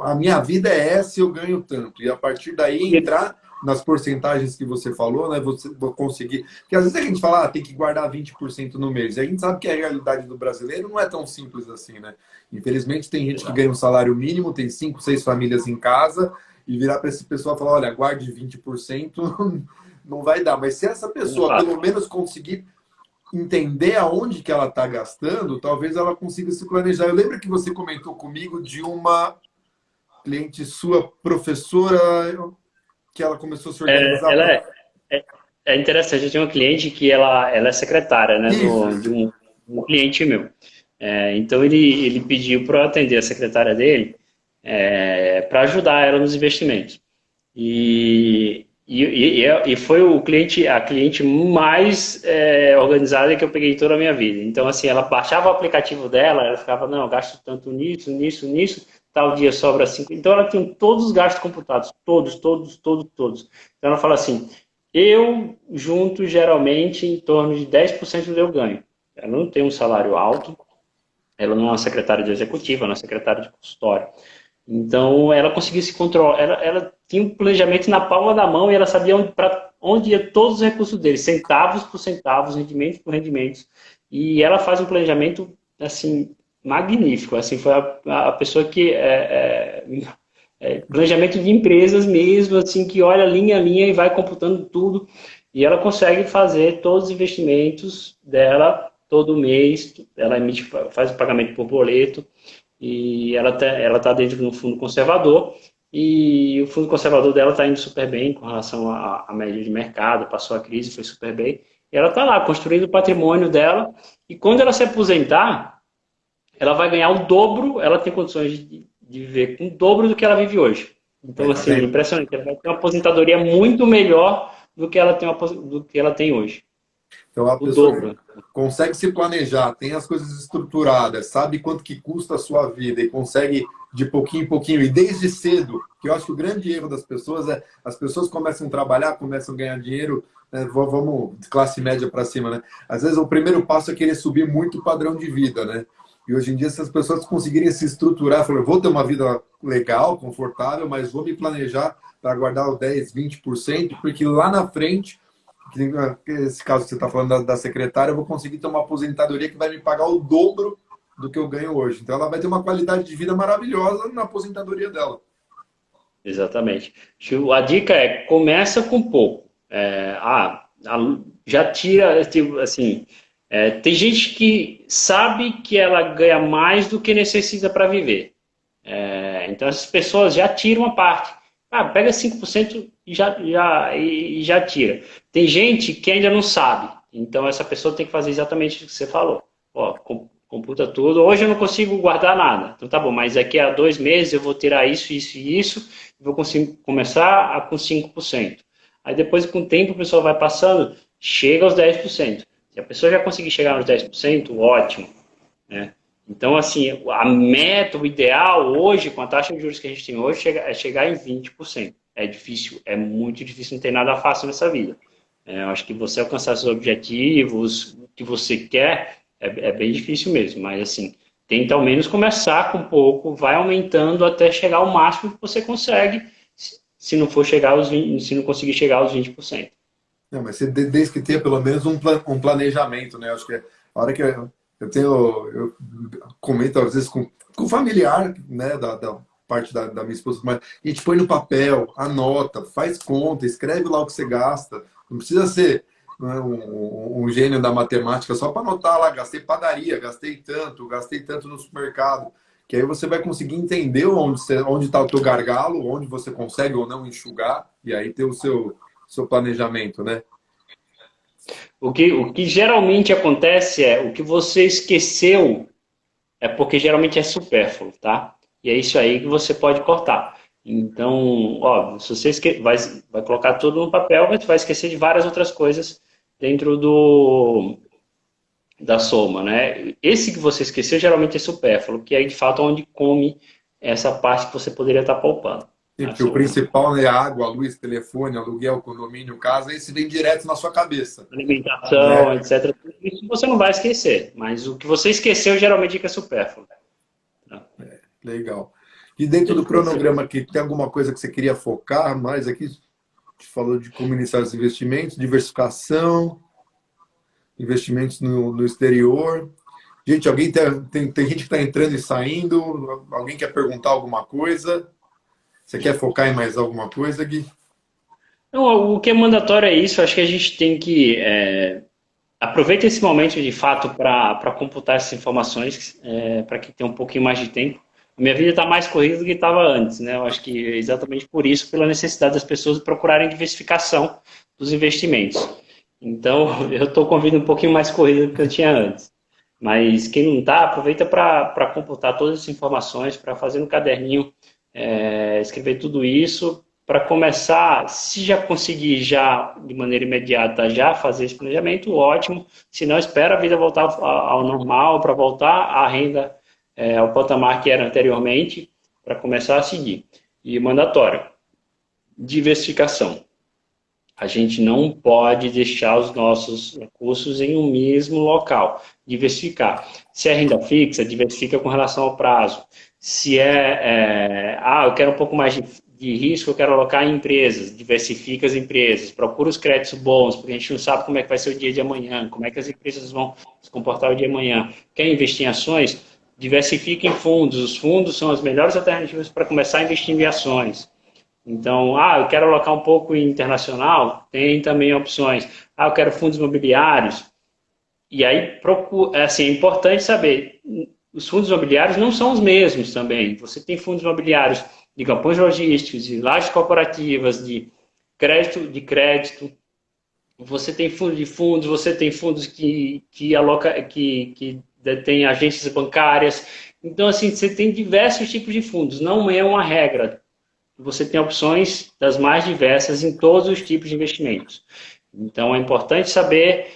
A minha vida é essa e eu ganho tanto. E a partir daí entrar nas porcentagens que você falou, né? Você vou conseguir. Porque às vezes a gente fala, tem que guardar 20% no mês. E a gente sabe que a realidade do brasileiro não é tão simples assim, né? Infelizmente, tem gente que ganha um salário mínimo, tem 5, 6 famílias em casa, e virar para esse pessoal e falar, olha, guarde 20%, não vai dar. Mas se essa pessoa pelo menos conseguir entender aonde que ela está gastando, talvez ela consiga se planejar. Eu lembro que você comentou comigo de uma cliente sua, professora, que ela começou a se organizar. É interessante, eu tenho uma cliente que ela é secretária, né, de um cliente meu. Então ele pediu para eu atender a secretária dele para ajudar ela nos investimentos. E foi a cliente mais organizada que eu peguei toda a minha vida. Então, assim, ela baixava o aplicativo dela, ela ficava, não, eu gasto tanto nisso, tal dia sobra 5. Então, ela tem todos os gastos computados, todos. Então, ela fala assim, eu junto geralmente em torno de 10% do meu ganho. Ela não tem um salário alto, ela não é uma secretária de executiva, ela é uma secretária de consultório. Então, ela conseguia se controlar, ela tinha um planejamento na palma da mão e ela sabia onde ia todos os recursos dele, centavos por centavos, rendimentos por rendimentos. E ela faz um planejamento, assim, magnífico. Assim, foi a pessoa que... planejamento de empresas mesmo, assim, que olha linha a linha e vai computando tudo. E ela consegue fazer todos os investimentos dela todo mês. Ela faz o pagamento por boleto. E ela está dentro de um fundo conservador, e o fundo conservador dela está indo super bem com relação à média de mercado, passou a crise, foi super bem, e ela está lá construindo o patrimônio dela, e quando ela se aposentar, ela vai ganhar o dobro, ela tem condições de viver com o dobro do que ela vive hoje. Então, assim, é impressionante, ela vai ter uma aposentadoria muito melhor do que ela tem hoje. Então a pessoa consegue se planejar, tem as coisas estruturadas, sabe quanto que custa a sua vida e consegue de pouquinho em pouquinho, e desde cedo, que eu acho que o grande erro das pessoas é as pessoas começam a trabalhar, começam a ganhar dinheiro, né, vamos de classe média para cima, né? Às vezes o primeiro passo é querer subir muito o padrão de vida, né? E hoje em dia, se as pessoas conseguirem se estruturar, falar, vou ter uma vida legal, confortável, mas vou me planejar para guardar o 10, 20%, porque lá na frente, esse caso que você está falando da secretária, eu vou conseguir ter uma aposentadoria que vai me pagar o dobro do que eu ganho hoje. Então ela vai ter uma qualidade de vida maravilhosa na aposentadoria dela. Exatamente. A dica começa com pouco. Já tira, tipo, assim, tem gente que sabe que ela ganha mais do que necessita para viver. Então essas pessoas já tiram uma parte. Pega 5% e já tira. Tem gente que ainda não sabe. Então essa pessoa tem que fazer exatamente o que você falou. computa tudo. Hoje eu não consigo guardar nada. Então tá bom, mas daqui a 2 meses eu vou tirar isso, isso e isso, e vou conseguir começar com 5%. Aí depois, com o tempo, o pessoal vai passando, chega aos 10%. Se a pessoa já conseguir chegar nos 10%, ótimo, né? Então, assim, a meta, o ideal hoje, com a taxa de juros que a gente tem hoje, é chegar em 20%. É difícil, é muito difícil, não tem nada fácil nessa vida. Eu acho que você alcançar seus objetivos, o que você quer, é bem difícil mesmo. Mas, assim, tenta ao menos começar com pouco, vai aumentando até chegar ao máximo que você consegue, se não for chegar aos 20, se não conseguir chegar aos 20%. Não, mas você desde que tenha pelo menos um planejamento, né? Acho que a hora que eu comento às vezes com familiar, né, da parte da minha esposa, mas a gente põe no papel, anota, faz conta, escreve lá o que você gasta. Não precisa ser, né, um gênio da matemática só para anotar lá, gastei padaria, gastei tanto no supermercado. Que aí você vai conseguir entender onde está o teu gargalo, onde você consegue ou não enxugar, e aí ter o seu planejamento, né? O que geralmente acontece é o que você esqueceu é porque geralmente é supérfluo, tá? E é isso aí que você pode cortar. Então, óbvio, se você vai colocar tudo no papel, mas você vai esquecer de várias outras coisas dentro da soma, né? Esse que você esqueceu geralmente é supérfluo, que é de fato onde come essa parte que você poderia estar poupando. Sim, porque o principal, né, água, luz, telefone, aluguel, condomínio, casa, esse vem direto na sua cabeça. Alimentação, Né? etc. Isso você não vai esquecer, mas o que você esqueceu geralmente fica supérfluo. Legal. E dentro do cronograma aqui, tem alguma coisa que você queria focar mais aqui? A gente falou de como iniciar os investimentos, diversificação, investimentos no exterior. Gente, alguém tem gente que está entrando e saindo? Alguém quer perguntar alguma coisa? Você quer focar em mais alguma coisa, Gui? Não, o que é mandatório é isso. Acho que a gente tem que aproveita esse momento de fato para computar essas informações, para que tenha um pouquinho mais de tempo. A minha vida está mais corrida do que estava antes, né? Eu acho que é exatamente por isso, pela necessidade das pessoas procurarem diversificação dos investimentos. Então, eu estou com a vida um pouquinho mais corrida do que eu tinha antes. Mas quem não está, aproveita para computar todas as informações, para fazer no caderninho, escrever tudo isso, para começar, se já conseguir já de maneira imediata já fazer esse planejamento, ótimo. Se não, espera a vida voltar ao normal, para voltar à renda ao patamar que era anteriormente, para começar a seguir. E mandatório, diversificação. A gente não pode deixar os nossos recursos em um mesmo local. Diversificar. Se é renda fixa, diversifica com relação ao prazo. Se eu quero um pouco mais de risco, eu quero alocar em empresas, diversifica as empresas, procura os créditos bons, porque a gente não sabe como é que vai ser o dia de amanhã, como é que as empresas vão se comportar o dia de amanhã. Quer investir em ações? Diversifica em fundos. Os fundos são as melhores alternativas para começar a investir em ações. Então, eu quero alocar um pouco em internacional, tem também opções. Eu quero fundos imobiliários. E aí, é importante saber, os fundos imobiliários não são os mesmos também. Você tem fundos imobiliários de galpões logísticos, de lajes corporativas, de crédito. Você tem fundos de fundos, você tem fundos que detêm agências bancárias. Então, assim, você tem diversos tipos de fundos, não é uma regra. Você tem opções das mais diversas em todos os tipos de investimentos. Então, é importante saber,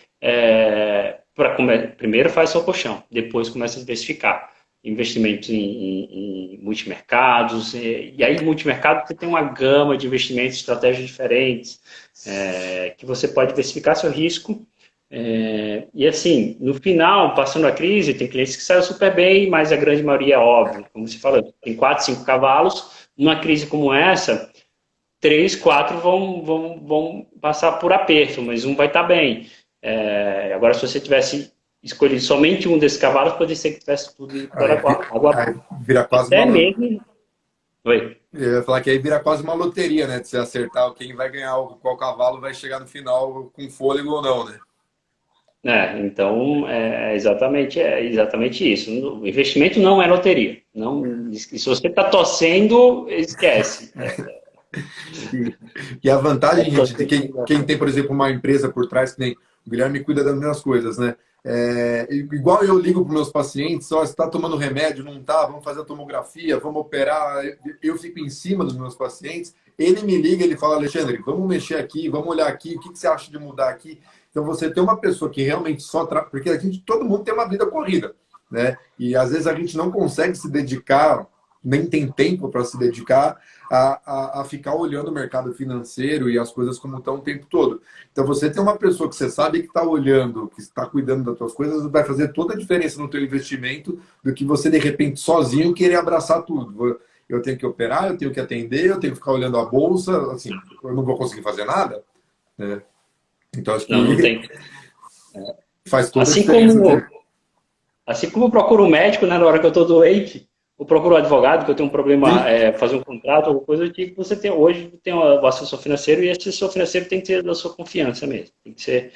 primeiro faz seu colchão, depois começa a diversificar. Investimentos em multimercados, e aí multimercado você tem uma gama de investimentos, estratégias diferentes, que você pode diversificar seu risco. E assim, no final, passando a crise, tem clientes que saem super bem, mas a grande maioria é óbvio, como você falou, tem 4, 5 cavalos. Numa crise como essa, 3, 4 vão passar por aperto, mas um vai estar bem. Agora, se você tivesse escolhido somente um desses cavalos, poderia ser que tivesse tudo para água. Vira quase até mesmo. Oi. Eu ia falar que aí vira quase uma loteria, né? De você acertar quem vai ganhar, qual cavalo vai chegar no final com fôlego ou não, né? Então é exatamente isso. O investimento não é loteria. Não, se você está torcendo, esquece. E a vantagem, gente, de quem tem, por exemplo, uma empresa por trás, que nem o Guilherme cuida das mesmas coisas, né? Igual eu ligo para meus pacientes, ó, você está tomando remédio, não está? Vamos fazer a tomografia, vamos operar. Eu fico em cima dos meus pacientes. Ele me liga, ele fala, Alexandre, vamos mexer aqui, vamos olhar aqui, o que você acha de mudar aqui? Então você tem uma pessoa que realmente só porque todo mundo tem uma vida corrida, né? E às vezes a gente não consegue se dedicar, nem tem tempo para se dedicar a ficar olhando o mercado financeiro e as coisas como estão o tempo todo. Então, você tem uma pessoa que você sabe que está olhando, que está cuidando das suas coisas, vai fazer toda a diferença no teu investimento do que você, de repente, sozinho, querer abraçar tudo. Eu tenho que operar, eu tenho que atender, eu tenho que ficar olhando a bolsa, assim, eu não vou conseguir fazer nada, né? Então, acho que Não tem. faz toda a Assim diferença. como eu procuro um médico, né, na hora que eu estou doente, eu procuro um advogado, que eu tenho um problema, fazer um contrato, alguma coisa do tipo, você tem hoje tem o assessor financeiro, e esse assessor financeiro tem que ter da sua confiança mesmo. Tem que ser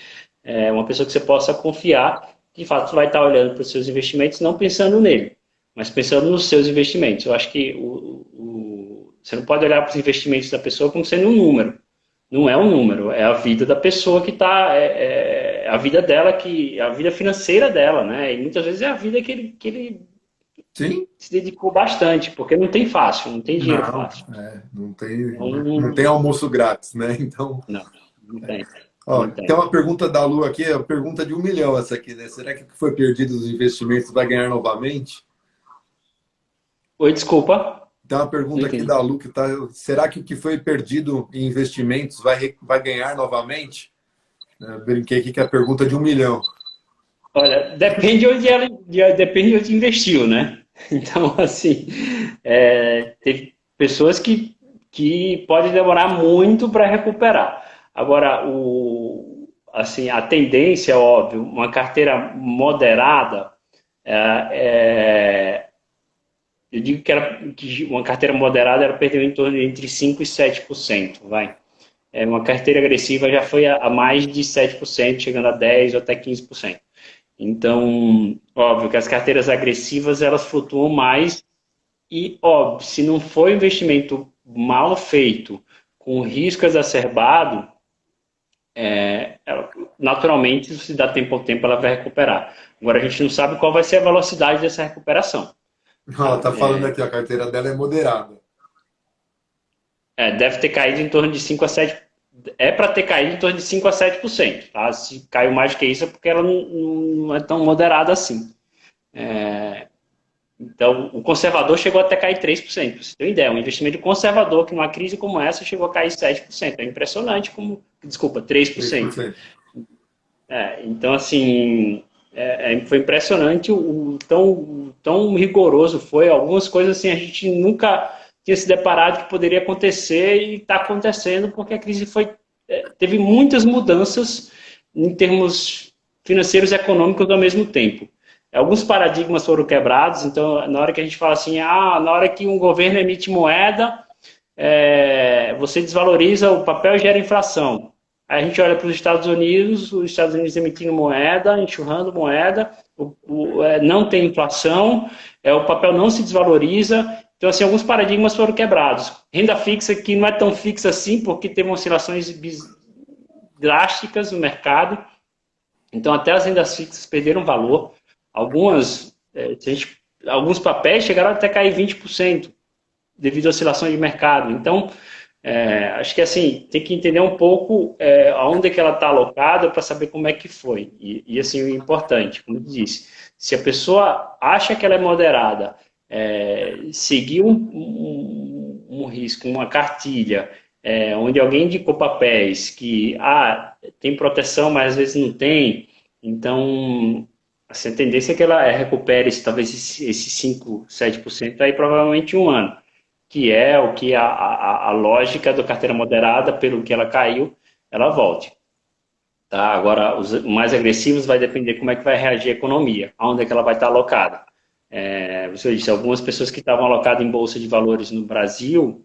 uma pessoa que você possa confiar, que de fato vai estar olhando para os seus investimentos, não pensando nele, mas pensando nos seus investimentos. Eu acho que você não pode olhar para os investimentos da pessoa como sendo um número. Não é um número, é a vida da pessoa que está, a vida dela, a vida financeira dela, né? E muitas vezes é a vida que ele Sim? se dedicou bastante, porque não tem fácil, não tem dinheiro Não, fácil. não tem almoço grátis, né? Então, Não, não tem. ó, Não tem tem. uma pergunta da Lu aqui, é uma pergunta de 1 milhão essa aqui, né? Será que o que foi perdido dos investimentos vai ganhar novamente? Oi, desculpa. Tem uma Não pergunta aqui entendi. da Lu que tá, será que o que foi perdido em investimentos vai ganhar novamente? Eu brinquei aqui que é a pergunta de 1 milhão. Olha, depende onde investiu, né? Então, assim, teve pessoas que pode demorar muito para recuperar. Agora, assim, a tendência, óbvio, uma carteira moderada, é, eu digo que uma carteira moderada ela perdeu em torno de entre 5% e 7%, vai. Uma carteira agressiva já foi a mais de 7%, chegando a 10% ou até 15%. Então, óbvio que as carteiras agressivas elas flutuam mais e, óbvio, se não for investimento mal feito, com risco exacerbado, naturalmente, se dá tempo ao tempo, ela vai recuperar. Agora, a gente não sabe qual vai ser a velocidade dessa recuperação. Ela Tá? tá falando aqui, a carteira dela é moderada. Deve ter caído em torno de 5 a 7%. É para ter caído em torno de 5 a 7%. Tá? Se caiu mais que isso é porque ela não é tão moderada assim. Então, o conservador chegou até a cair 3%. Pra você ter uma ideia, um investimento conservador que numa crise como essa chegou a cair 7%. É impressionante como... Desculpa, 3%. 3%. Então, assim, foi impressionante o tão rigoroso foi. Algumas coisas assim a gente nunca tinha se deparado que poderia acontecer e está acontecendo porque a crise teve muitas mudanças em termos financeiros e econômicos ao mesmo tempo. Alguns paradigmas foram quebrados, então na hora que a gente fala assim, na hora que um governo emite moeda, você desvaloriza o papel e gera inflação. Aí a gente olha para os Estados Unidos emitindo moeda, enxurrando moeda, não tem inflação, o papel não se desvaloriza. Então, assim, alguns paradigmas foram quebrados. Renda fixa que não é tão fixa assim, porque teve oscilações drásticas no mercado. Então, até as rendas fixas perderam valor. Alguns papéis chegaram até a cair 20% devido a oscilações de mercado. Então, acho que assim, tem que entender um pouco aonde é que ela está alocada para saber como é que foi. E assim, o importante, como eu disse, se a pessoa acha que ela é moderada, seguir um risco, uma cartilha, onde alguém indicou papéis que tem proteção, mas às vezes não tem, então assim, a tendência é que ela recupere talvez esses 5, 7% aí provavelmente em um ano, que é o que a lógica da carteira moderada, pelo que ela caiu, ela volte. Tá? Agora, os mais agressivos vai depender como é que vai reagir a economia, aonde é que ela vai estar alocada. Você disse, algumas pessoas que estavam alocadas em bolsa de valores no Brasil,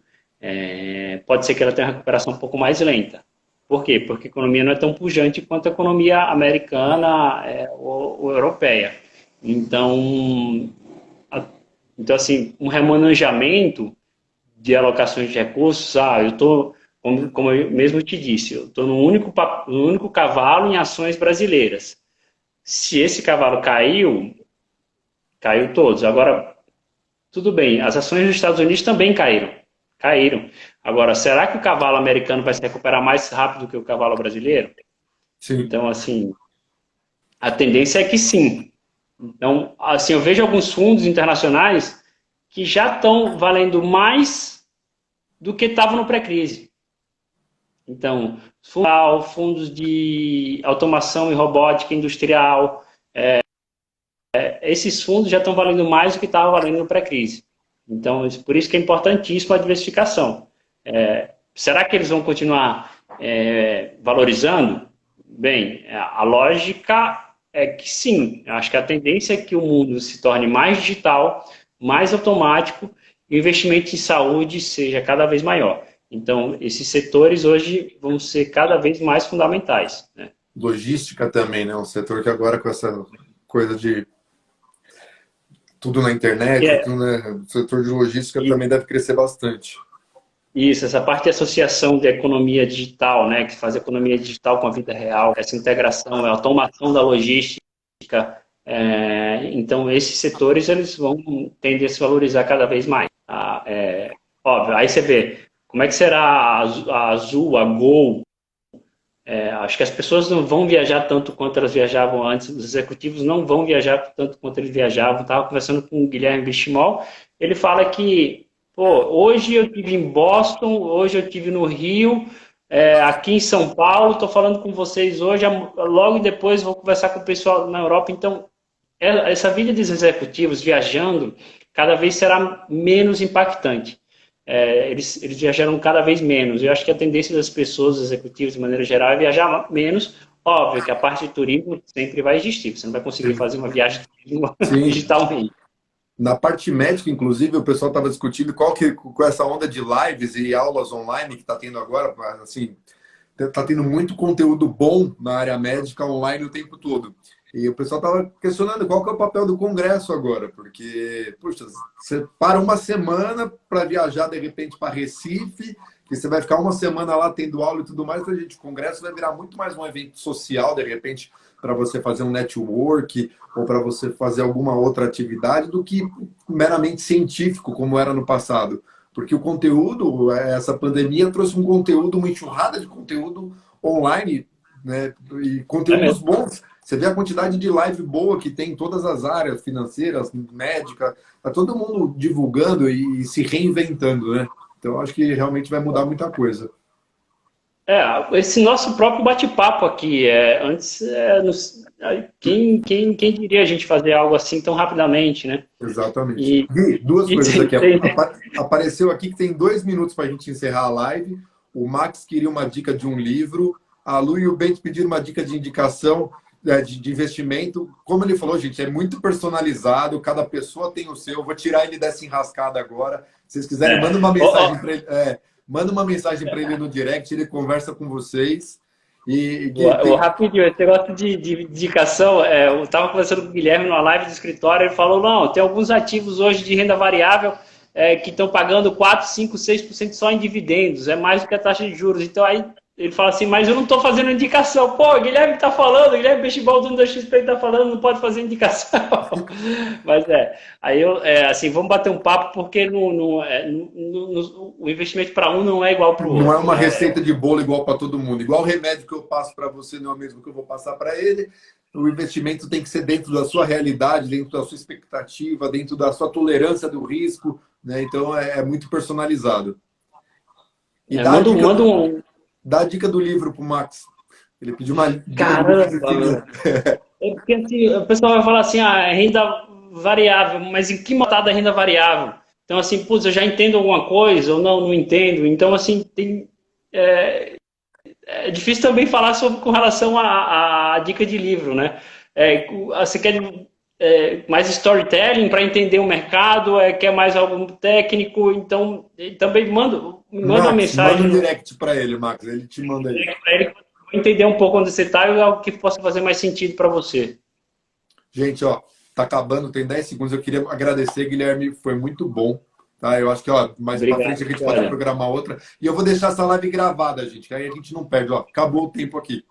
pode ser que ela tenha uma recuperação um pouco mais lenta. Por quê? Porque a economia não é tão pujante quanto a economia americana ou europeia. Então, assim, um remanejamento de alocações de recursos, eu estou, como eu mesmo te disse, eu estou no único cavalo em ações brasileiras. Se esse cavalo caiu, caiu todos. Agora, tudo bem, as ações dos Estados Unidos também caíram. Caíram. Agora, será que o cavalo americano vai se recuperar mais rápido que o cavalo brasileiro? Sim. Então, assim, a tendência é que sim. Então, assim, eu vejo alguns fundos internacionais que já estão valendo mais do que estavam no pré-crise. Então, fundos de automação e robótica industrial, esses fundos já estão valendo mais do que estavam valendo no pré-crise. Então, por isso que é importantíssima a diversificação. Será que eles vão continuar valorizando? Bem, a lógica é que sim. Acho que a tendência é que o mundo se torne mais digital, mais automático, e o investimento em saúde seja cada vez maior. Então, esses setores hoje vão ser cada vez mais fundamentais, né? Logística também, né? Um setor que agora com essa coisa de tudo na internet, tudo, né? O setor de logística também deve crescer bastante. Isso, essa parte de associação de economia digital, né, que faz economia digital com a vida real, essa integração, a automação da logística. Então, esses setores eles vão tender a se valorizar cada vez mais. Óbvio, aí você vê como é que será a Azul, a Gol. Acho que as pessoas não vão viajar tanto quanto elas viajavam antes, os executivos não vão viajar tanto quanto eles viajavam. Estava conversando com o Guilherme Benchimol, ele fala que hoje eu estive em Boston, hoje eu estive no Rio, aqui em São Paulo, estou falando com vocês hoje, logo depois vou conversar com o pessoal na Europa. Então, essa vida dos executivos viajando cada vez será menos impactante. Eles viajaram cada vez menos. Eu acho que a tendência das pessoas, executivos de maneira geral, é viajar menos. Óbvio que a parte de turismo sempre vai existir, você não vai conseguir fazer uma viagem digitalmente. Na parte médica, inclusive, o pessoal estava discutindo com essa onda de lives e aulas online que está tendo agora, assim, está tendo muito conteúdo bom na área médica online o tempo todo. E o pessoal estava questionando qual que é o papel do Congresso agora, porque, puxa, você para uma semana para viajar, de repente, para Recife, que você vai ficar uma semana lá tendo aula e tudo mais, a gente, o Congresso vai virar muito mais um evento social, de repente, para você fazer um network ou para você fazer alguma outra atividade do que meramente científico, como era no passado. Porque o conteúdo, essa pandemia trouxe um conteúdo, uma enxurrada de conteúdo online, né? E conteúdos bons. Você vê a quantidade de live boa que tem em todas as áreas, financeiras, médica, tá todo mundo divulgando e se reinventando, né? Então, acho que realmente vai mudar muita coisa. Esse nosso próprio bate-papo aqui, quem diria a gente fazer algo assim tão rapidamente, né? Exatamente. Gui, duas coisas aqui. Apareceu aqui que tem 2 minutos para a gente encerrar a live. O Max queria uma dica de um livro. A Lu e o Bento pediram uma dica de indicação de investimento. Como ele falou, gente, é muito personalizado. Cada pessoa tem o seu. Eu vou tirar ele dessa enrascada agora. Se vocês quiserem, manda uma mensagem para ele. Manda uma mensagem para ele no direct, ele conversa com vocês. Rapidinho, esse negócio de indicação, eu estava conversando com o Guilherme numa live do escritório, ele falou, não, tem alguns ativos hoje de renda variável que estão pagando 4, 5, 6% só em dividendos, é mais do que a taxa de juros. Então aí ele fala assim, mas eu não estou fazendo indicação. Pô, o Guilherme está falando, o Guilherme Benchimol, dono da XP, está falando, não pode fazer indicação. Mas aí assim, vamos bater um papo, porque o investimento para um não é igual para o outro. Não é uma receita de bolo igual para todo mundo. Igual o remédio que eu passo para você não é o mesmo que eu vou passar para ele. O investimento tem que ser dentro da sua realidade, dentro da sua expectativa, dentro da sua tolerância do risco, né? Então é muito personalizado. E dá a dica do livro pro Max. Ele pediu uma dica. Caramba! Porque assim, o pessoal vai falar assim, renda variável, mas em que motada é renda variável? Então, assim, putz, eu já entendo alguma coisa ou não entendo. Então, assim, é difícil também falar com relação à dica de livro, né? Você quer mais storytelling para entender o mercado, quer mais algo técnico, então também manda uma mensagem. Manda um direct para ele, Max, ele te manda aí. Para ele entender um pouco onde você está e algo que possa fazer mais sentido para você. Gente, tá acabando, tem 10 segundos. Eu queria agradecer, Guilherme, foi muito bom. Tá? Eu acho que mais para frente a gente pode programar outra. E eu vou deixar essa live gravada, gente, que aí a gente não perde. Acabou o tempo aqui.